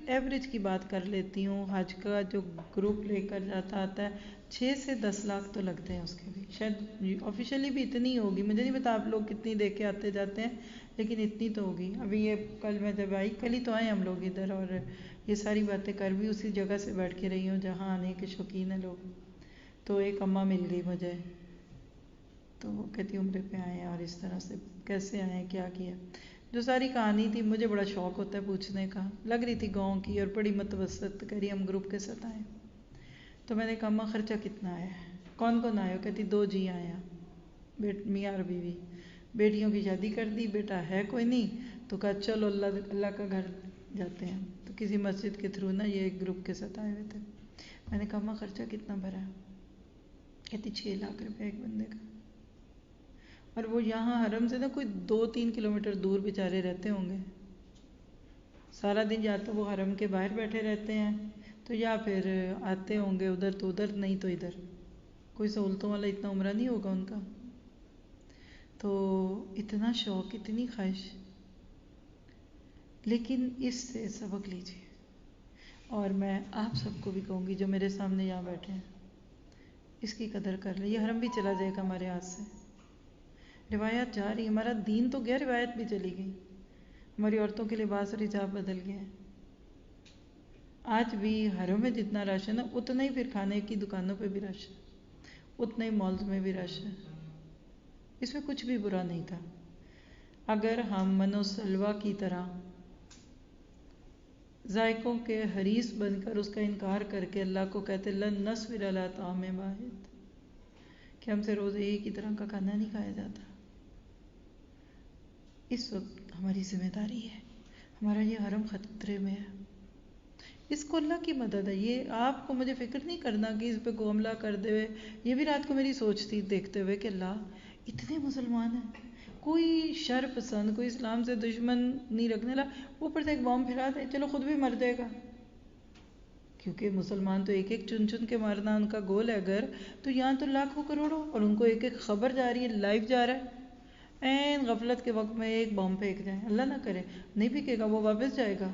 ایوریج کی بات کر لیتی ہوں، حج کا جو گروپ لے کر جاتا آتا ہے 6 سے 10 لاکھ تو لگتے ہیں اس کے بھی، شاید آفیشیلی بھی اتنی ہوگی، مجھے نہیں پتا آپ لوگ کتنی دے کے آتے جاتے ہیں، لیکن اتنی تو ہوگی۔ ابھی یہ کل میں جب آئی، کل ہی تو آئے ہم لوگ ادھر، اور یہ ساری باتیں کر بھی اسی جگہ سے بیٹھ کے رہی ہوں جہاں آنے کے شوقین ہیں لوگ۔ تو ایک اماں مل گئی مجھے، تو وہ کہتی عمرے پہ آئے ہیں اور اس طرح سے کیسے آئے ہیں، کیا کیا۔ جو ساری کہانی تھی مجھے بڑا شوق ہوتا ہے پوچھنے کا، لگ رہی تھی گاؤں کی اور بڑی متوسط، کہہ رہی ہم گروپ کے ساتھ آئے. تو میں نے کہا اماں خرچہ کتنا آیا ہے، کون کون آئے ہو؟ کہتی 2 جی آئے ہیں، میاں اور بیوی. بیٹیوں کی شادی کر دی، بیٹا ہے کوئی نہیں، تو کہا چلو اللہ کا گھر جاتے ہیں. تو کسی مسجد کے تھرو نا یہ ایک گروپ کے ساتھ آئے ہوئے تھے. میں نے کہا اماں خرچہ کتنا بھرا ہے؟ کہتی 6 لاکھ روپے ایک بندے کا. اور وہ یہاں حرم سے نا کوئی 2-3 کلومیٹر دور بیچارے رہتے ہوں گے. سارا دن یا تو وہ حرم کے باہر بیٹھے رہتے ہیں تو یا پھر آتے ہوں گے ادھر تو ادھر، نہیں تو ادھر. کوئی سہولتوں والا اتنا عمرہ نہیں ہوگا ان کا. تو اتنا شوق، اتنی خواہش. لیکن اس سے سبق لیجیے. اور میں آپ سب کو بھی کہوں گی جو میرے سامنے یہاں بیٹھے ہیں، اس کی قدر کر لیں. یہ حرم بھی چلا جائے گا ہمارے ہاتھ سے. روایات جا رہی، ہمارا دین تو گیا، روایت بھی چلی گئی. ہماری عورتوں کے لباس اور حجاب بدل گئے ہیں. آج بھی حرم میں جتنا رش ہے نا، اتنا ہی پھر کھانے کی دکانوں پہ بھی رش ہے، اتنا ہی مالز میں بھی رش ہے. اس میں کچھ بھی برا نہیں تھا. اگر ہم من و سلوہ کی طرح ذائقوں کے حریص بن کر اس کا انکار کر کے اللہ کو کہتے لن نصبر علی طعام واحد، کہ ہم سے روز ایک ہی طرح کا کھانا نہیں کھایا جاتا. اس وقت ہماری ذمہ داری ہے، ہمارا یہ حرم خطرے میں ہے. اس کو اللہ کی مدد ہے. یہ آپ کو مجھے فکر نہیں کرنا کہ اس پہ کو حملہ کر دے ہوئے. یہ بھی رات کو میری سوچ تھی دیکھتے ہوئے کہ اللہ اتنے مسلمان ہیں، کوئی شر پسند، کوئی اسلام سے دشمن نہیں رکھنے لا، اوپر سے ایک بام پھیلا دے، چلو خود بھی مر جائے گا. کیونکہ مسلمان تو ایک ایک چن چن کے مارنا ان کا گول ہے. اگر تو یہاں تو لاکھوں کروڑوں، اور ان کو ایک ایک خبر جا رہی ہے، لائیو جا رہا ہے. این غفلت کے وقت میں ایک بام پھینک جائے، اللہ نہ کرے، نہیں پھینکے گا، وہ واپس جائے گا.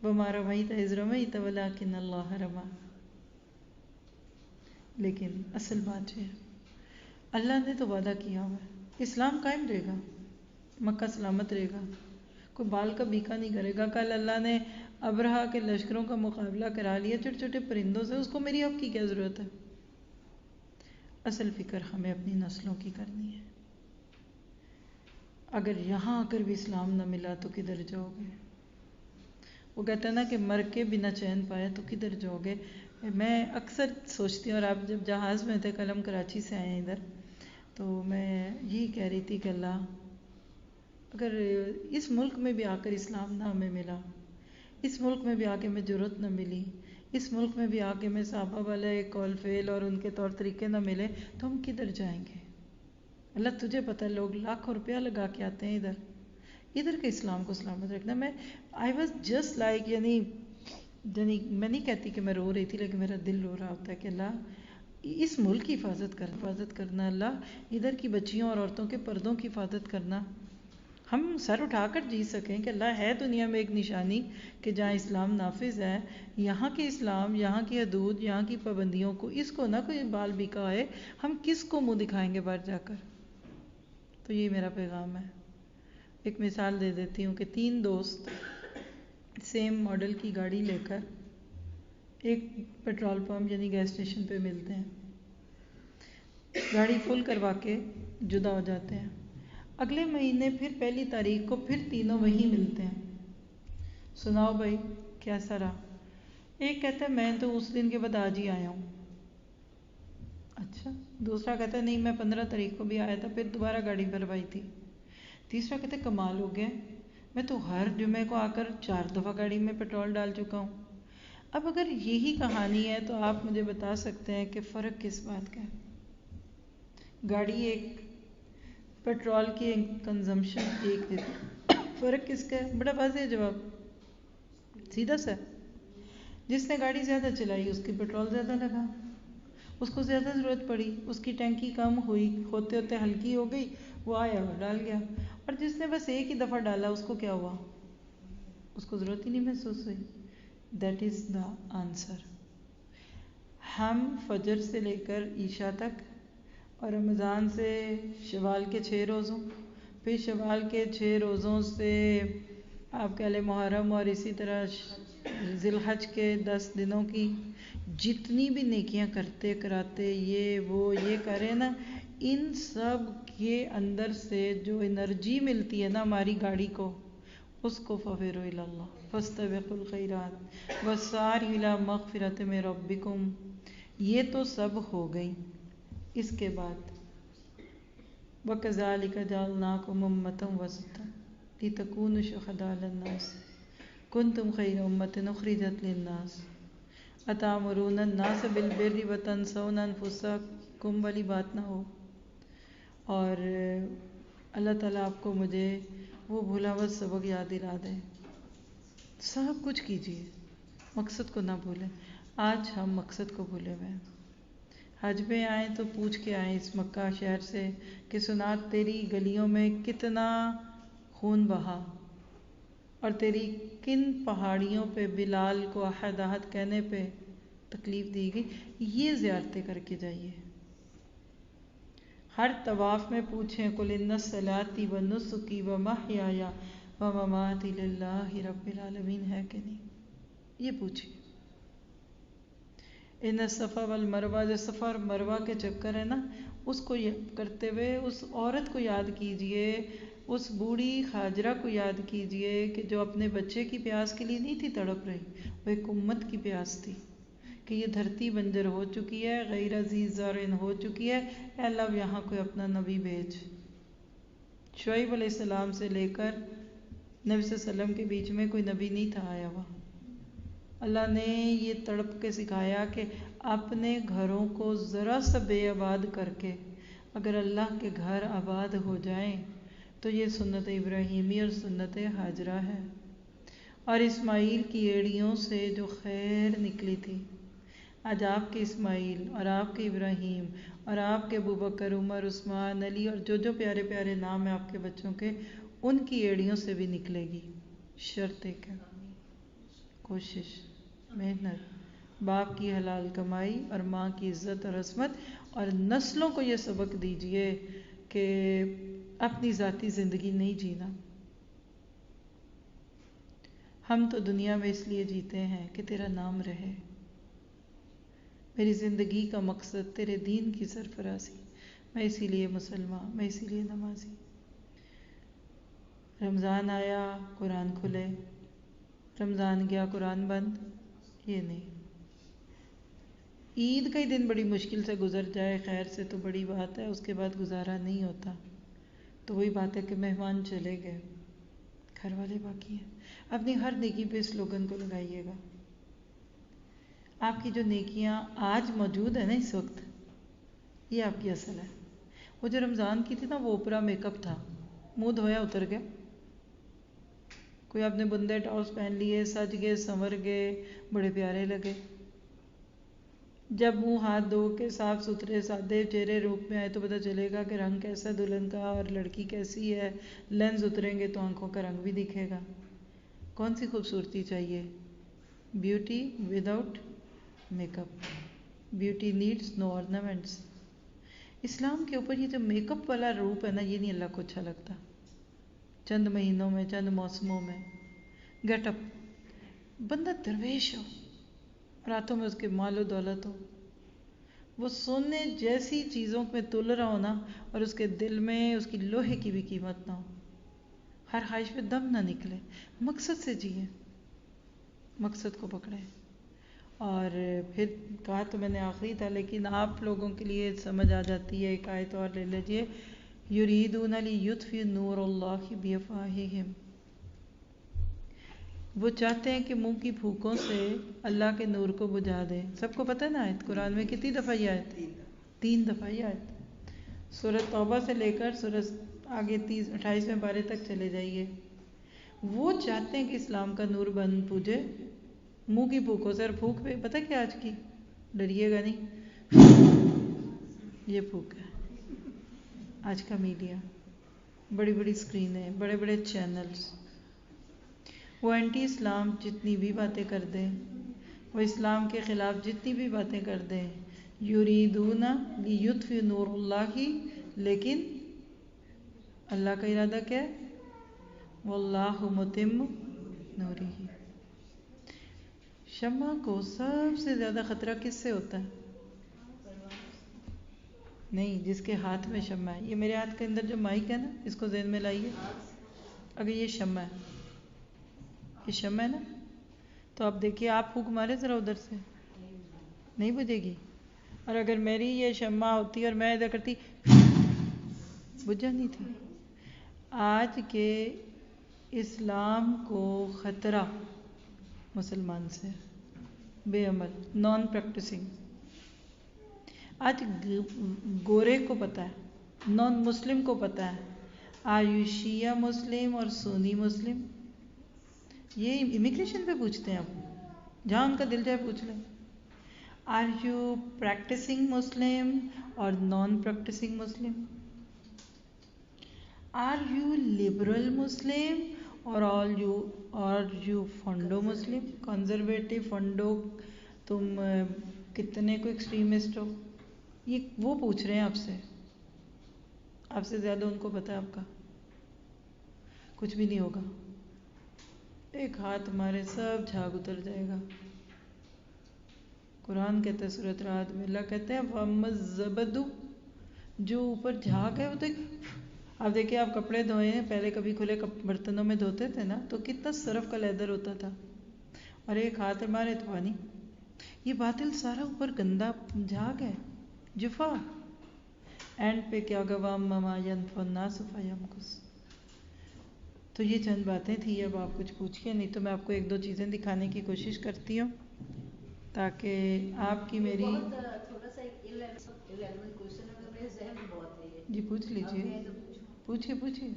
وَمَا رَمَيْتَ إِذْ رَمَيْتَ وَلَٰكِنَّ اللَّهَ رَمَىٰ. لیکن اصل بات یہ ہے اللہ نے تو وعدہ کیا ہوا ہے، اسلام قائم رہے گا، مکہ سلامت رہے گا، کوئی بال کا بیکا نہیں کرے گا. کل اللہ نے ابرہا کے لشکروں کا مقابلہ کرا لیا چھوٹے چھوٹے پرندوں سے، اس کو میری اب کی کیا ضرورت ہے؟ اصل فکر ہمیں اپنی نسلوں کی کرنی ہے. اگر یہاں آ کر بھی اسلام نہ ملا تو کدھر جاؤ گے؟ وہ کہتا ہے نا کہ مر کے بنا چین پایا تو کدھر جاؤ گے. میں اکثر سوچتی ہوں، اور آپ جب جہاز میں تھے، کل ہم کراچی سے آئے ہیں ادھر، تو میں یہی کہہ رہی تھی کہ اللہ اگر اس ملک میں بھی آ کر اسلام نہ ہمیں ملا، اس ملک میں بھی آ کے ہمیں جرأت نہ ملی، اس ملک میں بھی آ کے ہمیں صحابہ والے قول فعل اور ان کے طور طریقے نہ ملے، تو ہم کدھر جائیں گے؟ اللہ تجھے پتہ ہے لوگ لاکھوں روپیہ لگا کے آتے ہیں ادھر کے اسلام کو سلامت رکھنا. میں آئی واز جسٹ لائک، یعنی میں نہیں کہتی کہ میں رو رہی تھی، لیکن میرا دل رو رہا ہوتا ہے کہ اللہ اس ملک کی حفاظت کرنا، اللہ ادھر کی بچیوں اور عورتوں کے پردوں کی حفاظت کرنا. ہم سر اٹھا کر جی سکیں کہ اللہ ہے دنیا میں ایک نشانی کہ جہاں اسلام نافذ ہے، یہاں کے اسلام، یہاں کی حدود، یہاں کی پابندیوں کو، اس کو نہ کوئی بال بیکا ہے، ہم کس کو منہ دکھائیں گے باہر جا کر؟ تو یہ میرا پیغام ہے. ایک مثال دے دیتی ہوں کہ 3 دوست سیم ماڈل کی گاڑی لے کر ایک پیٹرول پمپ یعنی گیس اسٹیشن پہ ملتے ہیں، گاڑی فل کروا کے جدا ہو جاتے ہیں. اگلے مہینے پھر 1 تاریخ کو پھر تینوں وہیں ملتے ہیں. سناؤ بھائی کیسا رہا؟ ایک کہتا ہے میں تو اس دن کے بعد آج ہی آیا ہوں. اچھا. دوسرا کہتا ہے نہیں میں 15 تاریخ کو بھی آیا تھا، پھر دوبارہ گاڑی بھروائی تھی. تیسرا کہتا ہے کمال ہو گیا، میں تو ہر جمعے کو آ کر 4 دفعہ گاڑی میں پیٹرول ڈال چکا ہوں. اب اگر یہی کہانی ہے تو آپ مجھے بتا سکتے ہیں کہ فرق کس بات کا ہے؟ گاڑی ایک، پیٹرول کی کنزمپشن ایک دیتی، فرق کس کا ہے؟ بڑا واضح جواب، سیدھا سا. جس نے گاڑی زیادہ چلائی اس کی پیٹرول زیادہ لگا، اس کو زیادہ ضرورت پڑی، اس کی ٹینکی کم ہوئی، ہوتے ہوتے ہلکی ہو گئی، وہ آیا اور ڈال گیا. اور جس نے بس ایک ہی دفعہ ڈالا اس کو کیا ہوا؟ اس کو ضرورت ہی نہیں محسوس ہوئی. That is the answer. ہم فجر سے لے کر عشاء تک، اور رمضان سے شوال کے 6 روزوں، پھر شوال کے 6 روزوں سے آپ کہہ لیں محرم، اور اسی طرح ذی الحج کے 10 دنوں کی جتنی بھی نیکیاں کرتے کراتے یہ وہ یہ کریں نا، ان سب کے اندر سے جو انرجی ملتی ہے نا ہماری گاڑی کو، اس کو فَفِرُّوا إِلَى اللَّهِ فَاسْتَبِقُوا الْخَيْرَاتِ وَسَارِعُوا إِلَى مَغْفِرَةٍ مِّن رَبِّكُمْ، یہ تو سب ہو گئی۔ اس کے بعد وَكَذَلِكَ جَعَلْنَاكُمْ أُمَّةً وَسَطًا لِتَكُونُوا شُهَدَاءَ عَلَى النَّاسِ كُنتُمْ خَيْرَ أُمَّةٍ أُخْرِجَتْ لِلنَّاسِ أَتَأْمُرُونَ النَّاسَ بِالْبِرِّ وَتَنْسَوْنَ أَنفُسَكُمْ، والی بات نہ ہو۔ اور اللہ تعالیٰ آپ کو مجھے وہ بھولا ہوا سبق یاد دلا دے۔ سب کچھ کیجیے، مقصد کو نہ بھولیں۔ آج ہم مقصد کو بھولے ہوئے ہیں۔ حج پہ آئیں تو پوچھ کے آئیں اس مکہ شہر سے کہ سنا تیری گلیوں میں کتنا خون بہا، اور تیری کن پہاڑیوں پہ بلال کو احد احد کہنے پہ تکلیف دی گئی، یہ زیارتیں کر کے جائیے۔ ہر طواف میں پوچھیں قُلْ إِنَّ صَلَاتِي وَنُسُكِي وَمَحْيَايَ وَمَمَاتِي لِلَّهِ رَبِّ الْعَالَمِينَ ہے کہ نہیں، یہ پوچھیں۔ ان الصفا والمروہ، جو صفا اور مروہ کے چکر ہے نا، اس کو کرتے ہوئے اس عورت کو یاد کیجئے، اس بوڑھی خاجرہ کو یاد کیجئے کہ جو اپنے بچے کی پیاس کے لیے نہیں تھی تڑپ رہی، وہ ایک امت کی پیاس تھی کہ یہ دھرتی بنجر ہو چکی ہے، غیر ذی زرع ہو چکی ہے، اے اللہ اب یہاں کوئی اپنا نبی بھیج۔ شعیب علیہ السلام سے لے کر نبی صلی اللہ علیہ وسلم کے بیچ میں کوئی نبی نہیں تھا آیا ہوا۔ اللہ نے یہ تڑپ کے سکھایا کہ اپنے گھروں کو ذرا سا بے آباد کر کے اگر اللہ کے گھر آباد ہو جائیں تو یہ سنت ابراہیمی اور سنت ہاجرہ ہے۔ اور اسماعیل کی ایڑیوں سے جو خیر نکلی تھی، آج آپ کے اسماعیل اور آپ کے ابراہیم اور آپ کے ابوبکر، عمر، عثمان، علی اور جو پیارے پیارے نام ہیں آپ کے بچوں کے، ان کی ایڑیوں سے بھی نکلے گی۔ شرط ایک ہے، کوشش، محنت، باپ کی حلال کمائی اور ماں کی عزت اور عصمت، اور نسلوں کو یہ سبق دیجئے کہ اپنی ذاتی زندگی نہیں جینا۔ ہم تو دنیا میں اس لیے جیتے ہیں کہ تیرا نام رہے، میری زندگی کا مقصد تیرے دین کی سرفرازی، میں اسی لیے مسلمان، میں اسی لیے نمازی۔ رمضان آیا قرآن کھلے، رمضان گیا قرآن بند، یہ نہیں۔ عید کا ہی دن بڑی مشکل سے گزر جائے خیر سے تو بڑی بات ہے، اس کے بعد گزارا نہیں ہوتا، تو وہی بات ہے کہ مہمان چلے گئے، گھر والے باقی ہیں۔ اپنی ہر نیکی پہ اس سلوگن کو لگائیے گا۔ آپ کی جو نیکیاں آج موجود ہیں نا اس وقت، یہ آپ کی اصل ہے۔ وہ جو رمضان کی تھی نا، وہ اوپرا میک اپ تھا، منہ دھویا اتر گیا۔ کوئی آپ نے بندے ٹاؤس پہن لیے، سج گئے، سنور گئے، بڑے پیارے لگے۔ جب منہ ہاتھ دھو کے صاف ستھرے سادے چہرے روپ میں آئے تو پتہ چلے گا کہ رنگ کیسا ہے دلہن کا اور لڑکی کیسی ہے۔ لینز اتریں گے تو آنکھوں کا رنگ بھی دکھے گا۔ کون سی خوبصورتی چاہیے؟ Beauty without makeup, beauty needs no ornaments۔ Islam کے اوپر یہ جو میک اپ والا روپ ہے نا، یہ نہیں اللہ کو اچھا لگتا۔ چند مہینوں میں، چند موسموں میں گیٹ اپ، بندہ درویش ہو، راتوں میں اس کے مال و دولت ہو، وہ سونے جیسی چیزوں میں تل رہا ہو نا، اور اس کے دل میں اس کی لوہے کی بھی قیمت نہ ہو، ہر خواہش پہ دم نہ نکلے۔ مقصد سے جیے، مقصد کو پکڑے۔ اور پھر کہا تو میں نے آخری تھا، لیکن آپ لوگوں کے لیے سمجھ آ جاتی ہے، ایک آیت اور لے لیجئے، یریدون لیطفئوا نور اللہ بافواہہم، وہ چاہتے ہیں کہ منہ کی پھوکوں سے اللہ کے نور کو بجھا دیں۔ سب کو پتہ ہے نا آیت قرآن میں کتنی دفعہ یہ آیت؟ 3 دفعہ یہ آیت۔ سورۃ توبہ سے لے کر سورۃ آگے 28ویں پارے تک چلے جائیے۔ وہ چاہتے ہیں کہ اسلام کا نور بن پوجے منہ کی پھوکوں سے، اور پھوک پہ پتہ کیا آج کی؟ ڈریے گا نہیں، یہ پھوک ہے آج کا میڈیا، بڑی بڑی اسکرینیں، بڑے بڑے چینلز۔ وہ اینٹی اسلام جتنی بھی باتیں کر دیں، وہ اسلام کے خلاف جتنی بھی باتیں کر دیں، یریدون لیطفئوا نور اللہ، لیکن اللہ کا ارادہ کیا ہے؟ واللہ متم نورہ۔ شمع کو سب سے زیادہ خطرہ کس سے ہوتا ہے؟ نہیں، جس کے ہاتھ میں شمع ہے. یہ میرے ہاتھ کے اندر جو مائک ہے نا، اس کو ذہن میں لائیے. اگر یہ شمع ہے، یہ شمع ہے نا، تو آپ دیکھیے، آپ پھونک مارے ذرا ادھر سے، نہیں بجھے گی. اور اگر میری یہ شمع ہوتی اور میں ادھر کرتی، بجھ جانی تھی. آج کے اسلام کو خطرہ مسلمان سے، بے عمل، نان پریکٹسنگ. آج گورے کو پتہ ہے، نان مسلم کو پتہ ہے، آر یو شیعہ مسلم اور سنی مسلم. یہ امیگریشن پہ پوچھتے ہیں آپ، جہاں ان کا دل جائے پوچھ لیں. آر یو پریکٹسنگ مسلم اور non practising Muslim. Are you liberal Muslim اور یو فنڈو مسلم، کنزرویٹو فنڈو، تم کتنے کو ایکسٹریمسٹ ہو. یہ وہ پوچھ رہے ہیں آپ سے. آپ سے زیادہ ان کو پتہ ہے آپ کا. کچھ بھی نہیں ہوگا، ایک ہاتھ ہمارے سب جھاگ اتر جائے گا. قرآن کہتا ہے سورۃ رعد میں، اللہ کہتے ہیں وَأَمَّا الزَّبَدُ، جو اوپر جھاگ ہے وہ تو آپ دیکھیں، آپ کپڑے دھوئے ہیں، پہلے کبھی کھلے برتنوں میں دھوتے تھے نا، تو کتنا سرف کا لیدر ہوتا تھا، اور ایک ہاتھ ہمارے تو پانی. یہ باطل سارا اوپر گندا جھاگ ہے، جفا. اینڈ پہ کیا گوام مما ينفع الناس فيمكث. تو یہ چند باتیں تھیں. اب آپ کچھ پوچھیے، نہیں تو میں آپ کو ایک دو چیزیں دکھانے کی کوشش کرتی ہوں تاکہ آپ کی میری. تھوڑا سا ایلیونٹ کوشچن ہے، میرے ذہن میں بہت ہے یہ. جی پوچھ لیجیے، پوچھیے پوچھیے.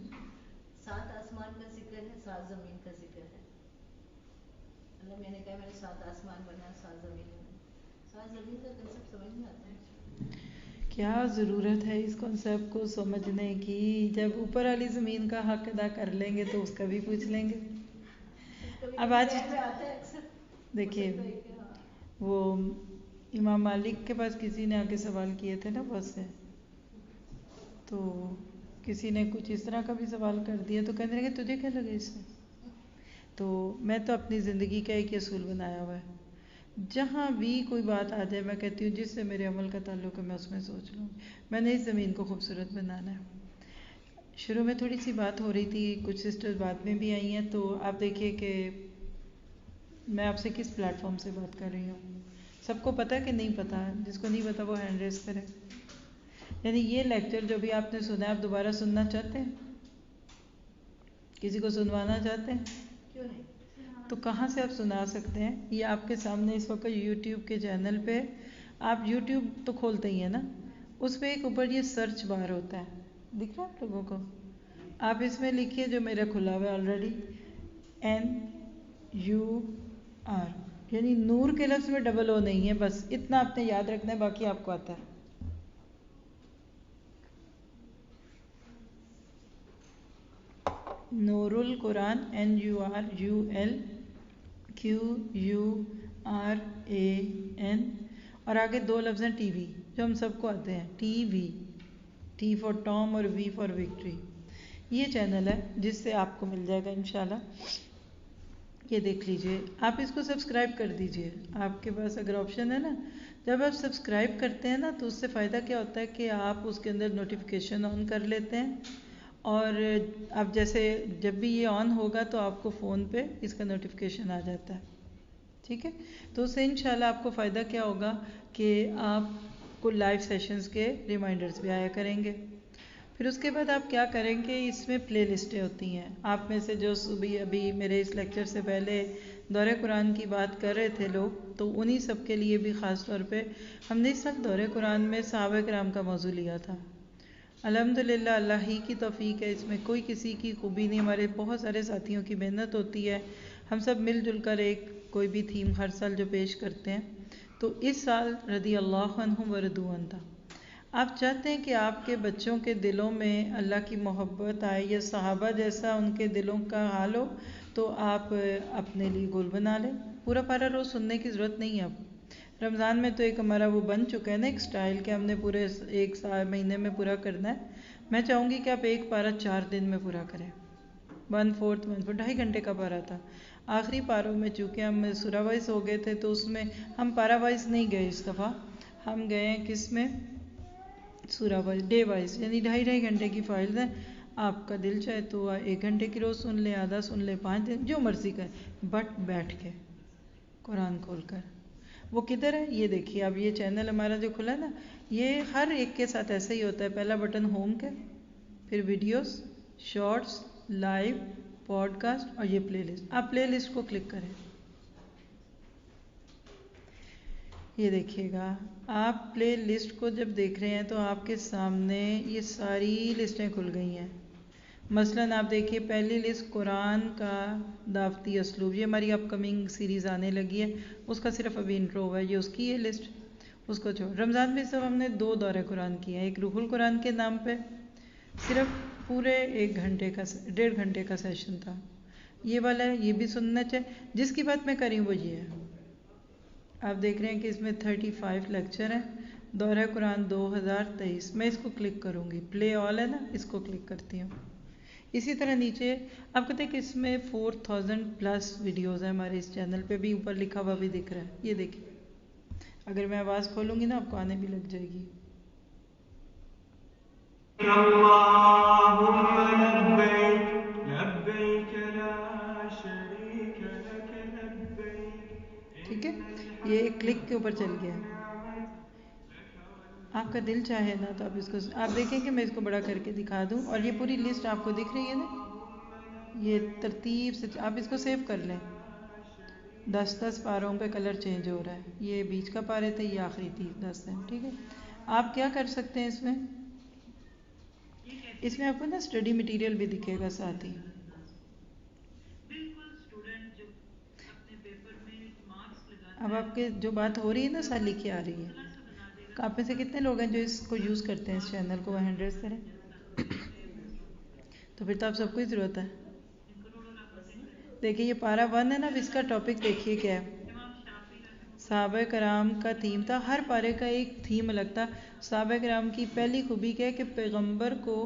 7 آسمان کا ذکر ہے، 7 زمین کا ذکر ہے. اللہ میں نے کہا میں نے 7 آسمان بنا، 7 زمین بنا. 7 زمین کا کنسیپٹ سمجھ نہیں آتا ہے. کیا ضرورت ہے اس کنسیپٹ کو سمجھنے کی؟ جب اوپر والی زمین کا حق ادا کر لیں گے تو اس کا بھی پوچھ لیں گے. اب آج دیکھیے، وہ امام مالک کے پاس کسی نے آ کے سوال کیے تھے نا بہت سے، تو کسی نے کچھ اس طرح کا بھی سوال کر دیا، تو کہنے لگے تجھے کیا لگے اس سے. تو میں تو اپنی زندگی کا ایک اصول بنایا ہوا ہے، جہاں بھی کوئی بات آ جائے میں کہتی ہوں جس سے میرے عمل کا تعلق ہے میں اس میں سوچ لوں. میں نے اس زمین کو خوبصورت بنانا ہے. شروع میں تھوڑی سی بات ہو رہی تھی، کچھ سسٹر بعد میں بھی آئی ہیں، تو آپ دیکھیے کہ میں آپ سے کس پلیٹ فارم سے بات کر رہی ہوں. سب کو پتہ ہے کہ نہیں پتہ؟ جس کو نہیں پتہ وہ ہینڈ ریز کرے. یعنی یہ لیکچر جو بھی آپ نے سنا ہے، آپ دوبارہ سننا چاہتے ہیں؟ کسی کو سنوانا چاہتے ہیں؟ کیوں نہیں؟ تو کہاں سے آپ سنا سکتے ہیں؟ یہ آپ کے سامنے اس وقت یوٹیوب کے چینل پہ، آپ یوٹیوب تو کھولتے ہی ہیں نا، اس پہ ایک اوپر یہ سرچ بار ہوتا ہے، دکھ رہا ہے آپ لوگوں کو؟ آپ اس میں لکھیے جو میرا کھلا ہوا ہے آلریڈی، NUR، یعنی نور کے لفظ میں ڈبل او نہیں ہے، بس اتنا آپ نے یاد رکھنا ہے، باقی آپ کو آتا ہے. نور القرآن، NURULQURAN، اور آگے 2 لفظ ہیں ٹی وی، جو ہم سب کو آتے ہیں، T V, T for Tom اور وی فار وکٹری. یہ چینل ہے جس سے آپ کو مل جائے گا انشاءاللہ. یہ دیکھ لیجئے، آپ اس کو سبسکرائب کر دیجئے. آپ کے پاس اگر آپشن ہے نا، جب آپ سبسکرائب کرتے ہیں نا تو اس سے فائدہ کیا ہوتا ہے کہ آپ اس کے اندر نوٹیفیکیشن آن کر لیتے ہیں، اور اب جیسے جب بھی یہ آن ہوگا تو آپ کو فون پہ اس کا نوٹیفیکیشن آ جاتا ہے. ٹھیک ہے، تو اس سے انشاءاللہ آپ کو فائدہ کیا ہوگا کہ آپ کو لائیو سیشنز کے ریمائنڈرز بھی آیا کریں گے. پھر اس کے بعد آپ کیا کریں گے، اس میں پلے لسٹیں ہوتی ہیں. آپ میں سے جو ابھی میرے اس لیکچر سے پہلے دورہ قرآن کی بات کر رہے تھے لوگ، تو انہی سب کے لیے بھی خاص طور پہ ہم نے اس وقت دورہ قرآن میں صحابہ کرام کا موضوع لیا تھا. الحمدللہ اللہ ہی کی توفیق ہے، اس میں کوئی کسی کی خوبی نہیں، ہمارے بہت سارے ساتھیوں کی محنت ہوتی ہے. ہم سب مل جل کر ایک کوئی بھی تھیم ہر سال جو پیش کرتے ہیں. تو اس سال رضی اللہ عنہم ورضوا عنہ تھا. آپ چاہتے ہیں کہ آپ کے بچوں کے دلوں میں اللہ کی محبت آئے یا صحابہ جیسا ان کے دلوں کا حال ہو، تو آپ اپنے لیے گول بنا لیں. پورا پارا روز سننے کی ضرورت نہیں ہے. اب رمضان میں تو ایک ہمارا وہ بن چکا ہے نا ایک سٹائل کہ ہم نے پورے ایک مہینے میں پورا کرنا ہے. میں چاہوں گی کہ آپ ایک پارا 4 دن میں پورا کریں. 1/4 2.5 گھنٹے کا پارا تھا. آخری پاروں میں چونکہ ہم سورہ وائز ہو گئے تھے تو اس میں ہم پارا وائز نہیں گئے. اس دفعہ ہم گئے ہیں کس میں، سورہ وائز ڈے وائز، یعنی 2.5 گھنٹے کی فائلز ہیں. آپ کا دل چاہے تو 1 گھنٹے کی روز سن لیں، آدھا سن لیں، 5 دن، جو مرضی کریں، بٹ بیٹھ کے قرآن کھول کر. وہ کدھر ہے یہ دیکھیے. اب یہ چینل ہمارا جو کھلا ہے نا، یہ ہر ایک کے ساتھ ایسا ہی ہوتا ہے. پہلا بٹن ہوم کا، پھر videos, shorts, live, podcast اور یہ پلے لسٹ. آپ پلے لسٹ کو کلک کریں. یہ دیکھیے گا، آپ پلے لسٹ کو جب دیکھ رہے ہیں تو آپ کے سامنے یہ ساری لسٹیں کھل گئی ہیں. مثلاً آپ دیکھیے پہلی لسٹ قرآن کا دعوتی اسلوب، یہ ہماری اپ کمنگ سیریز آنے لگی ہے، اس کا صرف ابھی انٹرو ہوا ہے، یہ اس کی یہ لسٹ. اس کو چھوڑ. رمضان میں صرف ہم نے 2 دورے قرآن کیے ہیں. ایک روح القرآن کے نام پہ صرف پورے 1 گھنٹے کا 1.5 گھنٹے کا سیشن تھا. یہ والا ہے، یہ بھی سننا چاہیے. جس کی بات میں کری وہ یہ ہے. آپ دیکھ رہے ہیں کہ اس میں 35 لیکچر ہیں. دورہ قرآن 2023. میں اس کو کلک کروں گی، پلے آل ہے نا، اس کو کلک کرتی ہوں. اسی طرح نیچے آپ کہتے ہیں کہ اس میں 4000+ ویڈیوز ہیں ہمارے اس چینل پہ بھی، اوپر لکھا ہوا بھی دکھ رہا ہے. یہ دیکھیں، اگر میں آواز کھولوں گی نا آپ کو آنے بھی لگ جائے گی. ٹھیک ہے، یہ ایک کلک کے اوپر چل گیا. آپ کا دل چاہے نا تو آپ اس کو آپ دیکھیں کہ میں اس کو بڑا کر کے دکھا دوں، اور یہ پوری لسٹ آپ کو دکھ رہی ہے نا، یہ ترتیب سے آپ اس کو سیو کر لیں. 10 پاروں پہ کلر چینج ہو رہا ہے. یہ بیچ کا پارے تھے، یہ آخری 10 ہیں. ٹھیک ہے، آپ کیا کر سکتے ہیں اس میں آپ کو نا اسٹڈی مٹیریل بھی دکھے گا ساتھ ہی. اب آپ کے جو بات ہو رہی ہے نا ساتھ لکھی آ رہی ہے. آپ میں سے کتنے لوگ ہیں جو اس کو یوز کرتے ہیں، اس چینل کو؟ 100 کریں تو پھر تو آپ سب کو ہی ضرورت ہے. دیکھیے یہ پارا 1 ہے نا، اب اس کا ٹاپک دیکھیے کیا ہے. صحابہ کرام کا تھیم تھا، ہر پارے کا ایک تھیم الگ تھا. صحابہ کرام کی پہلی خوبی کیا ہے کہ پیغمبر کو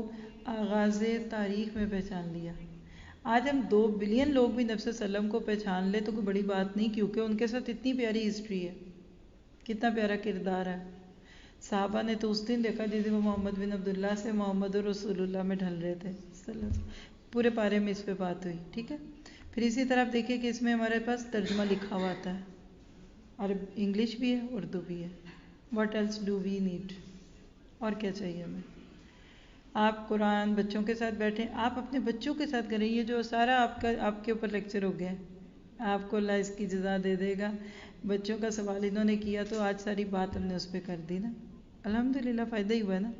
آغاز تاریخ میں پہچان لیا. آج ہم 2 بلین لوگ بھی نبی صلی اللہ علیہ وسلم کو پہچان لے تو کوئی بڑی بات نہیں، کیونکہ ان کے ساتھ اتنی پیاری ہسٹری ہے، کتنا پیارا کردار ہے. صحابہ نے تو اس دن دیکھا جس دن وہ محمد بن عبداللہ سے محمد رسول اللہ میں ڈھل رہے تھے. پورے پارے میں اس پہ بات ہوئی. ٹھیک ہے، پھر اسی طرح آپ دیکھیے کہ اس میں ہمارے پاس ترجمہ لکھا ہوا آتا ہے، اور انگلش بھی ہے، اردو بھی ہے. What else do we need? اور کیا چاہیے ہمیں؟ آپ قرآن بچوں کے ساتھ بیٹھیں، آپ اپنے بچوں کے ساتھ کریں. یہ جو سارا آپ کے اوپر لیکچر ہو گیا ہے، آپ کو اللہ اس کی جزا دے دے گا. بچوں کا سوال انہوں نے کیا تو آج ساری بات ہم نے اس پہ کر دی نا، الحمدللہ فائدہ ہی ہوا ہے نا.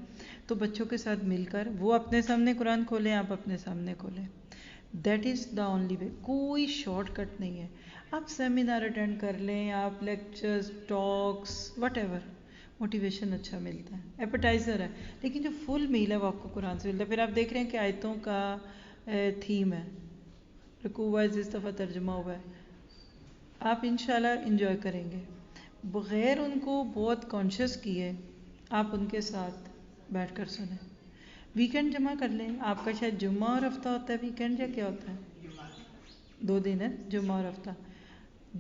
تو بچوں کے ساتھ مل کر وہ اپنے سامنے قرآن کھولیں، آپ اپنے سامنے کھولیں. That is the only way. کوئی شارٹ کٹ نہیں ہے. آپ سیمینار اٹینڈ کر لیں، آپ lectures, talks, what ever, motivation اچھا ملتا ہے، ایپیٹائزر ہے. لیکن جو فل میل ہے وہ آپ کو قرآن سے ملتا ہے. پھر آپ دیکھ رہے ہیں کہ آیتوں کا تھیم ہے، رکوع وائز اس دفعہ ترجمہ ہوا ہے. آپ انشاءاللہ انجوائے کریں گے. بغیر ان کو بہت کانشیس کیے آپ ان کے ساتھ بیٹھ کر سنیں. ویکینڈ جمع کر لیں. آپ کا شاید جمعہ اور ہفتہ ہوتا ہے، ویکینڈ یا کیا ہوتا ہے؟ 2 دن ہے، جمعہ اور ہفتہ.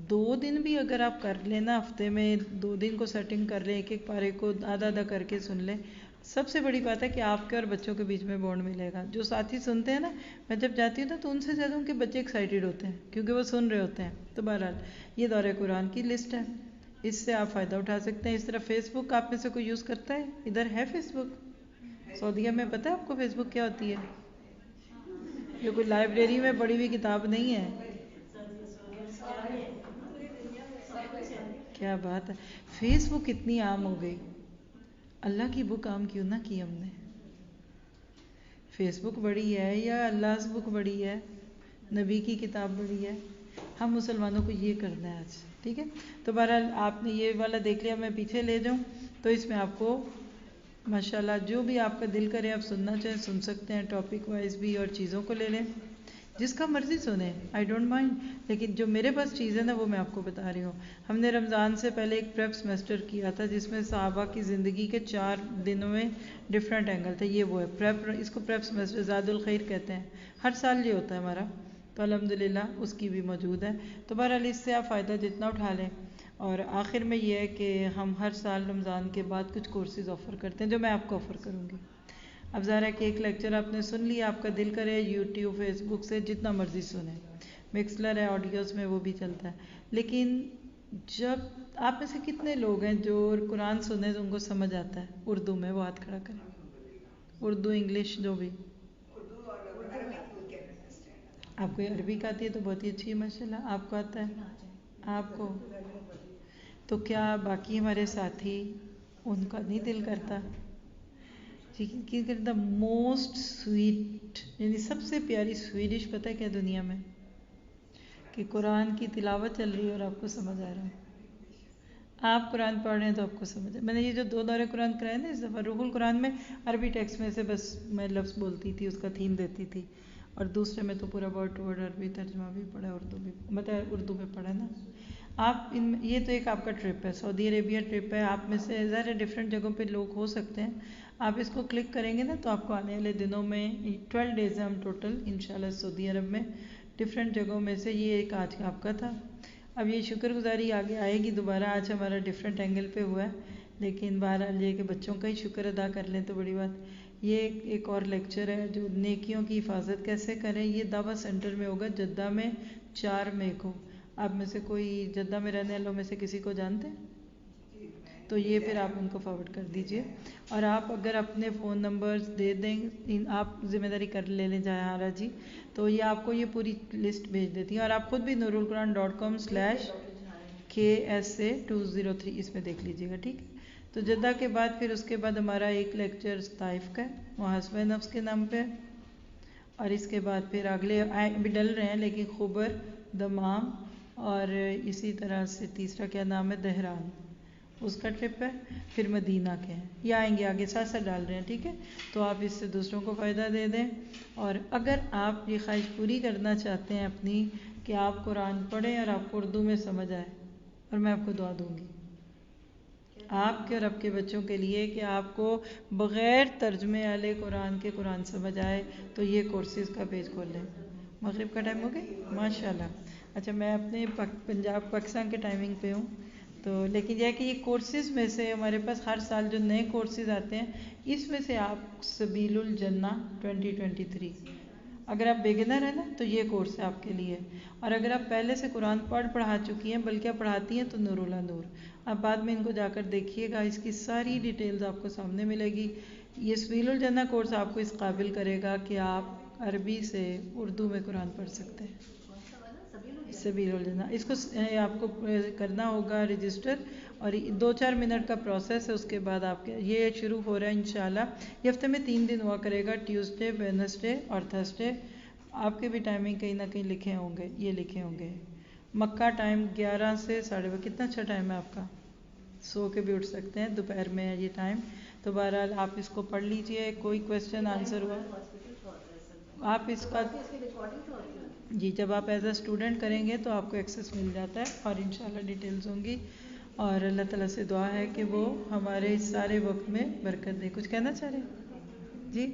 2 دن بھی اگر آپ کر لیں نا، ہفتے میں 2 دن کو سیٹنگ کر لیں، ایک پارے کو آدھا آدھا کر کے سن لیں. سب سے بڑی بات ہے کہ آپ کے اور بچوں کے بیچ میں بانڈ ملے گا. جو ساتھی سنتے ہیں نا، میں جب جاتی ہوں نا تو ان سے زیادہ ان کے بچے ایکسائٹیڈ ہوتے ہیں کیونکہ وہ سن رہے ہوتے ہیں. تو بہرحال یہ دورہ قرآن کی لسٹ ہے، اس سے آپ فائدہ اٹھا سکتے ہیں. اس طرح فیس بک آپ میں سے کوئی یوز کرتا ہے؟ ادھر ہے فیس بک؟ سعودیہ میں پتہ ہے آپ کو فیس بک کیا ہوتی ہے؟ یہ کوئی لائبریری میں پڑھی ہوئی کتاب نہیں ہے. کیا بات ہے، فیس بک اتنی عام ہو گئی. اللہ کی بک عام کیوں نہ کی ہم نے؟ فیس بک بڑی ہے یا اللہ بک بڑی ہے، نبی کی کتاب بڑی ہے؟ ہم مسلمانوں کو یہ کرنا ہے آج. ٹھیک ہے، تو بہرحال آپ نے یہ والا دیکھ لیا. میں پیچھے لے جاؤں تو اس میں آپ کو ماشاءاللہ جو بھی آپ کا دل کرے آپ سننا چاہیں سن سکتے ہیں، ٹاپک وائز بھی، اور چیزوں کو لے لیں جس کا مرضی سنیں، آئی ڈونٹ مائنڈ. لیکن جو میرے پاس چیز ہے نا وہ میں آپ کو بتا رہی ہوں. ہم نے رمضان سے پہلے ایک پریپ سیمیسٹر کیا تھا جس میں صحابہ کی زندگی کے 4 دنوں میں ڈفرینٹ اینگل تھے. یہ وہ ہے پریپ، اس کو پریپ سیمیسٹر زاد الخیر کہتے ہیں. ہر سال یہ ہوتا ہے ہمارا، تو الحمدللہ اس کی بھی موجود ہے. تو بہرحال اس سے آپ فائدہ جتنا اٹھا لیں. اور آخر میں یہ ہے کہ ہم ہر سال رمضان کے بعد کچھ کورسز آفر کرتے ہیں جو میں آپ کو آفر کروں گی. اب ظاہر ہے کہ ایک لیکچر آپ نے سن لیا, آپ کا دل کرے یوٹیوب فیس بک سے جتنا مرضی سنیں, مکسلر ہے آڈیوز میں وہ بھی چلتا ہے, لیکن جب آپ میں سے کتنے لوگ ہیں جو قرآن سنیں تو ان کو سمجھ آتا ہے اردو میں؟ وہ ہاتھ کھڑا کریں. اردو انگلش جو بھی. آپ کو عربک آتی ہے تو بہت ہی اچھی ہے ماشاء اللہ. آپ کو آتا ہے؟ آپ کو تو کیا باقی ہمارے ساتھی ان کا نہیں دل کرتا؟ دا موسٹ سویٹ یعنی سب سے پیاری سویڈش پتہ ہے کیا دنیا میں؟ کہ قرآن کی تلاوت چل رہی ہے اور آپ کو سمجھ آ رہا ہے. آپ قرآن پڑھ رہے ہیں تو آپ کو سمجھ. میں نے یہ جو 2 دورے قرآن کرائے نا اس دفعہ, روح القرآن میں عربی ٹیکسٹ میں سے بس میں لفظ بولتی تھی, اس کا تھیم دیتی تھی, اور دوسرے میں تو پورا ورڈ ٹو ورڈ عربی ترجمہ بھی پڑھا, اردو بھی مطلب اردو میں پڑھا نا. آپ یہ تو ایک آپ کا ٹرپ ہے, سعودی عربیہ ٹرپ ہے. آپ میں سے ظاہر ڈفرینٹ جگہوں پہ لوگ ہو سکتے ہیں. آپ اس کو کلک کریں گے نا تو آپ کو آنے والے دنوں میں 12 ڈیز ہیں ہم ٹوٹل انشاءاللہ سعودی عرب میں ڈفرینٹ جگہوں میں سے. یہ ایک آج کا آپ کا تھا. اب یہ شکر گزاری آگے آئے گی دوبارہ. آج ہمارا ڈفرینٹ اینگل پہ ہوا ہے, لیکن بہرحال یہ کہ بچوں کا ہی شکر ادا کر لیں تو بڑی بات. یہ ایک اور لیکچر ہے جو نیکیوں کی حفاظت کیسے کریں. یہ دعویٰ سینٹر میں ہوگا جدہ میں 4 مئی کو. آپ میں سے کوئی جدہ میں رہنے والوں میں سے کسی کو جانتے ہیں تو یہ پھر آپ ان کو فارورڈ کر دیجئے. اور آپ اگر اپنے فون نمبرز دے دیں, آپ ذمہ داری کر لیں جہارا جی, تو یہ آپ کو یہ پوری لسٹ بھیج دیتی ہیں. اور آپ خود بھی nurulquran.com/KSA203 اس میں دیکھ لیجئے گا, ٹھیک ہے. تو جدہ کے بعد پھر اس کے بعد ہمارا ایک لیکچر طائف کا ہے, وہ حسب نفس کے نام پہ, اور اس کے بعد پھر اگلے ابھی ڈل رہے ہیں لیکن خبر, دمام, اور اسی طرح سے تیسرا کیا نام ہے, دہران, اس کا ٹرپ ہے. پھر مدینہ کے ہیں, یہ آئیں گے آگے ساتھ ساتھ ڈال رہے ہیں, ٹھیک ہے. تو آپ اس سے دوسروں کو فائدہ دے دیں. اور اگر آپ یہ خواہش پوری کرنا چاہتے ہیں اپنی کہ آپ قرآن پڑھیں اور آپ کو اردو میں سمجھ آئے, اور میں آپ کو دعا دوں گی آپ کے اور آپ کے بچوں کے لیے کہ آپ کو بغیر ترجمے والے قرآن کے قرآن سمجھ آئے, تو یہ کورسز کا پیج کھول لیں. مغرب کا ٹائم ہو گیا ماشاء اللہ. اچھا میں اپنے پنجاب پاکستان کے ٹائمنگ پہ ہوں, تو لیکن یہ ہے کہ یہ کورسز میں سے ہمارے پاس ہر سال جو نئے کورسز آتے ہیں اس میں سے آپ سبیل الجنہ 2023, اگر آپ بگنر ہیں نا تو یہ کورس ہے آپ کے لیے. اور اگر آپ پہلے سے قرآن پڑھا چکی ہیں بلکہ آپ پڑھاتی ہیں تو نور اللہ نور, آپ بعد میں ان کو جا کر دیکھیے گا, اس کی ساری ڈیٹیلز آپ کو سامنے ملے گی. یہ سبیل الجنہ کورس آپ کو اس قابل کرے گا کہ آپ عربی سے اردو میں قرآن پڑھ سکتے ہیں. سبیل الجنہ اس کو آپ کو کرنا ہوگا رجسٹر, اور 2-4 منٹ کا پروسیس ہے. اس کے بعد آپ کے یہ شروع ہو رہا ہے انشاءاللہ. یہ ہفتے میں 3 دن ہوا کرے گا, ٹیوزڈے, ویڈنسڈے اور تھرسڈے. آپ کے بھی ٹائمنگ کہیں نہ کہیں لکھے ہوں گے, یہ لکھے ہوں گے. مکہ ٹائم 11 سے 12:30. کتنا اچھا ٹائم ہے آپ کا, سو کے بھی اٹھ سکتے ہیں, دوپہر میں ہے یہ ٹائم. تو بہرحال آپ اس کو پڑھ لیجئے. کوئی کویسچن آنسر ہوا آپ اس کا جی جب آپ ایز اے اسٹوڈنٹ کریں گے تو آپ کو ایکسیس مل جاتا ہے, اور انشاءاللہ ڈیٹیلز ہوں گی. اور اللہ تعالیٰ سے دعا ہے کہ وہ ہمارے اس سارے وقت میں برکت دے. کچھ کہنا چاہ رہے ہیں جی,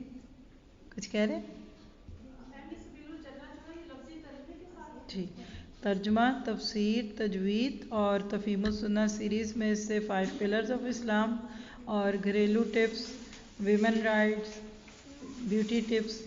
کچھ کہہ رہے ہیں جی. ترجمہ, تفسیر, تجوید اور تفہیم السنہ سیریز میں سے 5 پلرز آف اسلام, اور گھریلو tips, women rights, beauty tips,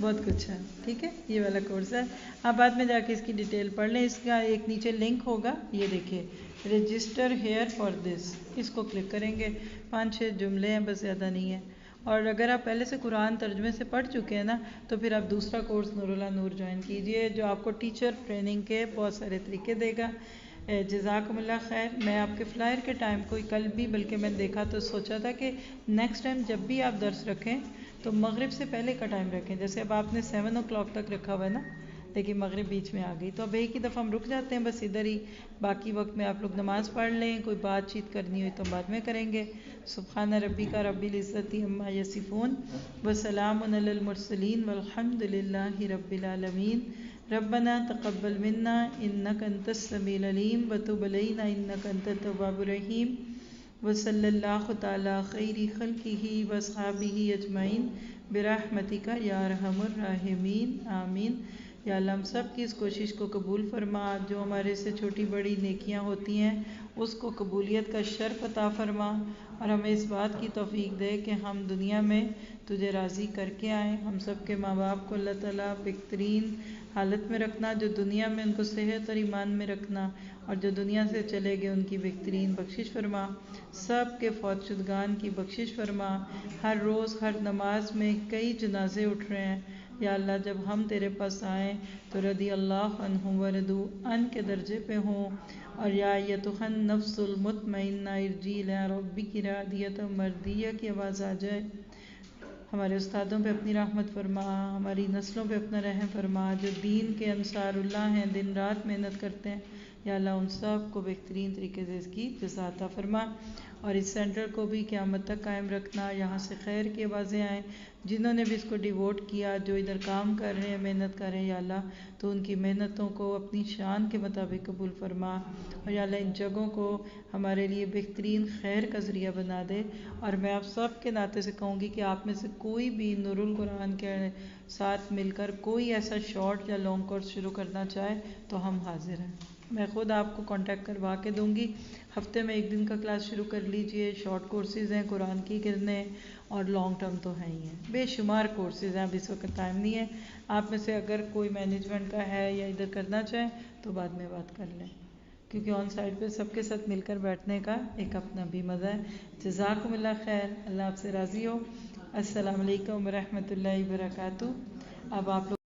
بہت کچھ ہے, ٹھیک ہے. یہ والا کورس ہے. آپ بعد میں جا کے اس کی ڈیٹیل پڑھ لیں. اس کا ایک نیچے لنک ہوگا, یہ دیکھیں رجسٹر ہیئر فار دس, اس کو کلک کریں گے. 5-6 جملے ہیں بس, زیادہ نہیں ہے. اور اگر آپ پہلے سے قرآن ترجمے سے پڑھ چکے ہیں نا تو پھر آپ دوسرا کورس نور اللہ نور جوائن کیجئے, جو آپ کو ٹیچر ٹریننگ کے بہت سارے طریقے دے گا. جزاکم اللہ خیر. میں آپ کے فلائر کے ٹائم کوئی کل بھی بلکہ میں نے دیکھا تو سوچا تھا کہ نیکسٹ ٹائم جب بھی آپ درس رکھیں تو مغرب سے پہلے کا ٹائم رکھیں. جیسے اب آپ نے 7 o'clock تک رکھا ہوا ہے نا, لیکن مغرب بیچ میں آ گئی, تو اب ایک ہی دفعہ ہم رک جاتے ہیں بس ادھر ہی. باقی وقت میں آپ لوگ نماز پڑھ لیں, کوئی بات چیت کرنی ہوئی تو بعد میں کریں گے. سبحان ربک رب العزت عما یصفون وسلام علی المرسلین والحمد للہ رب العالمین. ربنا تقبل منا انک انت السمیع العلیم وتب علینا انک انت التواب الرحیم. وصلی اللہ تعالی خیر خلقہ واصحابہ اجمعین برحمتک یا ارحم الراحمین, آمین. یا اللہ ہم سب کی اس کوشش کو قبول فرما، جو ہمارے سے چھوٹی بڑی نیکیاں ہوتی ہیں اس کو قبولیت کا شرف عطا فرما، اور ہمیں اس بات کی توفیق دے کہ ہم دنیا میں تجھے راضی کر کے آئیں۔ ہم سب کے ماں باپ کو اللہ تعالیٰ بہترین حالت میں رکھنا، جو دنیا میں ان کو صحت اور ایمان میں رکھنا، اور جو دنیا سے چلے گئے ان کی بہترین بخشش فرما، سب کے فوت شدگان کی بخشش فرما۔ ہر روز ہر نماز میں کئی جنازے اٹھ رہے ہیں، یا اللہ جب ہم تیرے پاس آئیں تو رضی اللہ عنہم ورضوا عنہ کے درجے پہ ہوں، اور یا ایتھا النفس المطمئنہ ارجعی الی ربک راضیۃ مرضیہ کی آواز آ جائے۔ ہمارے استادوں پہ اپنی رحمت فرما، ہماری نسلوں پہ اپنا رحم فرما، جو دین کے انصار اللہ ہیں، دن رات محنت کرتے ہیں، یا اللہ ان سب کو بہترین طریقے سے اس کی جزا عطا فرما، اور اس سینٹر کو بھی قیامت تک قائم رکھنا، یہاں سے خیر کی آوازیں آئیں، جنہوں نے بھی اس کو ڈیووٹ کیا، جو ادھر کام کر رہے ہیں، محنت کر رہے ہیں، یا اللہ تو ان کی محنتوں کو اپنی شان کے مطابق قبول فرما، اور یا اللہ ان جگہوں کو ہمارے لیے بہترین خیر کا ذریعہ بنا دے۔ اور میں آپ سب کے ناطے سے کہوں گی کہ آپ میں سے کوئی بھی نور القرآن کے ساتھ مل کر کوئی ایسا شارٹ یا لانگ کورس شروع کرنا چاہے تو ہم حاضر ہیں۔ میں خود آپ کو کانٹیکٹ کروا کے دوں گی، ہفتے میں 1 دن کا کلاس شروع کر لیجئے۔ شارٹ کورسز ہیں، قرآن کی کرنیں، اور لانگ ٹرم تو ہیں ہی ہیں، بے شمار کورسز ہیں، اب اس وقت ٹائم نہیں ہے۔ آپ میں سے اگر کوئی مینجمنٹ کا ہے یا ادھر کرنا چاہیں تو بعد میں بات کر لیں، کیونکہ آن سائٹ پہ سب کے ساتھ مل کر بیٹھنے کا ایک اپنا بھی مزہ ہے۔ جزاکم اللہ خیر، اللہ آپ سے راضی ہو۔ السلام علیکم ورحمۃ اللہ وبرکاتہ۔ اب آپ لوگ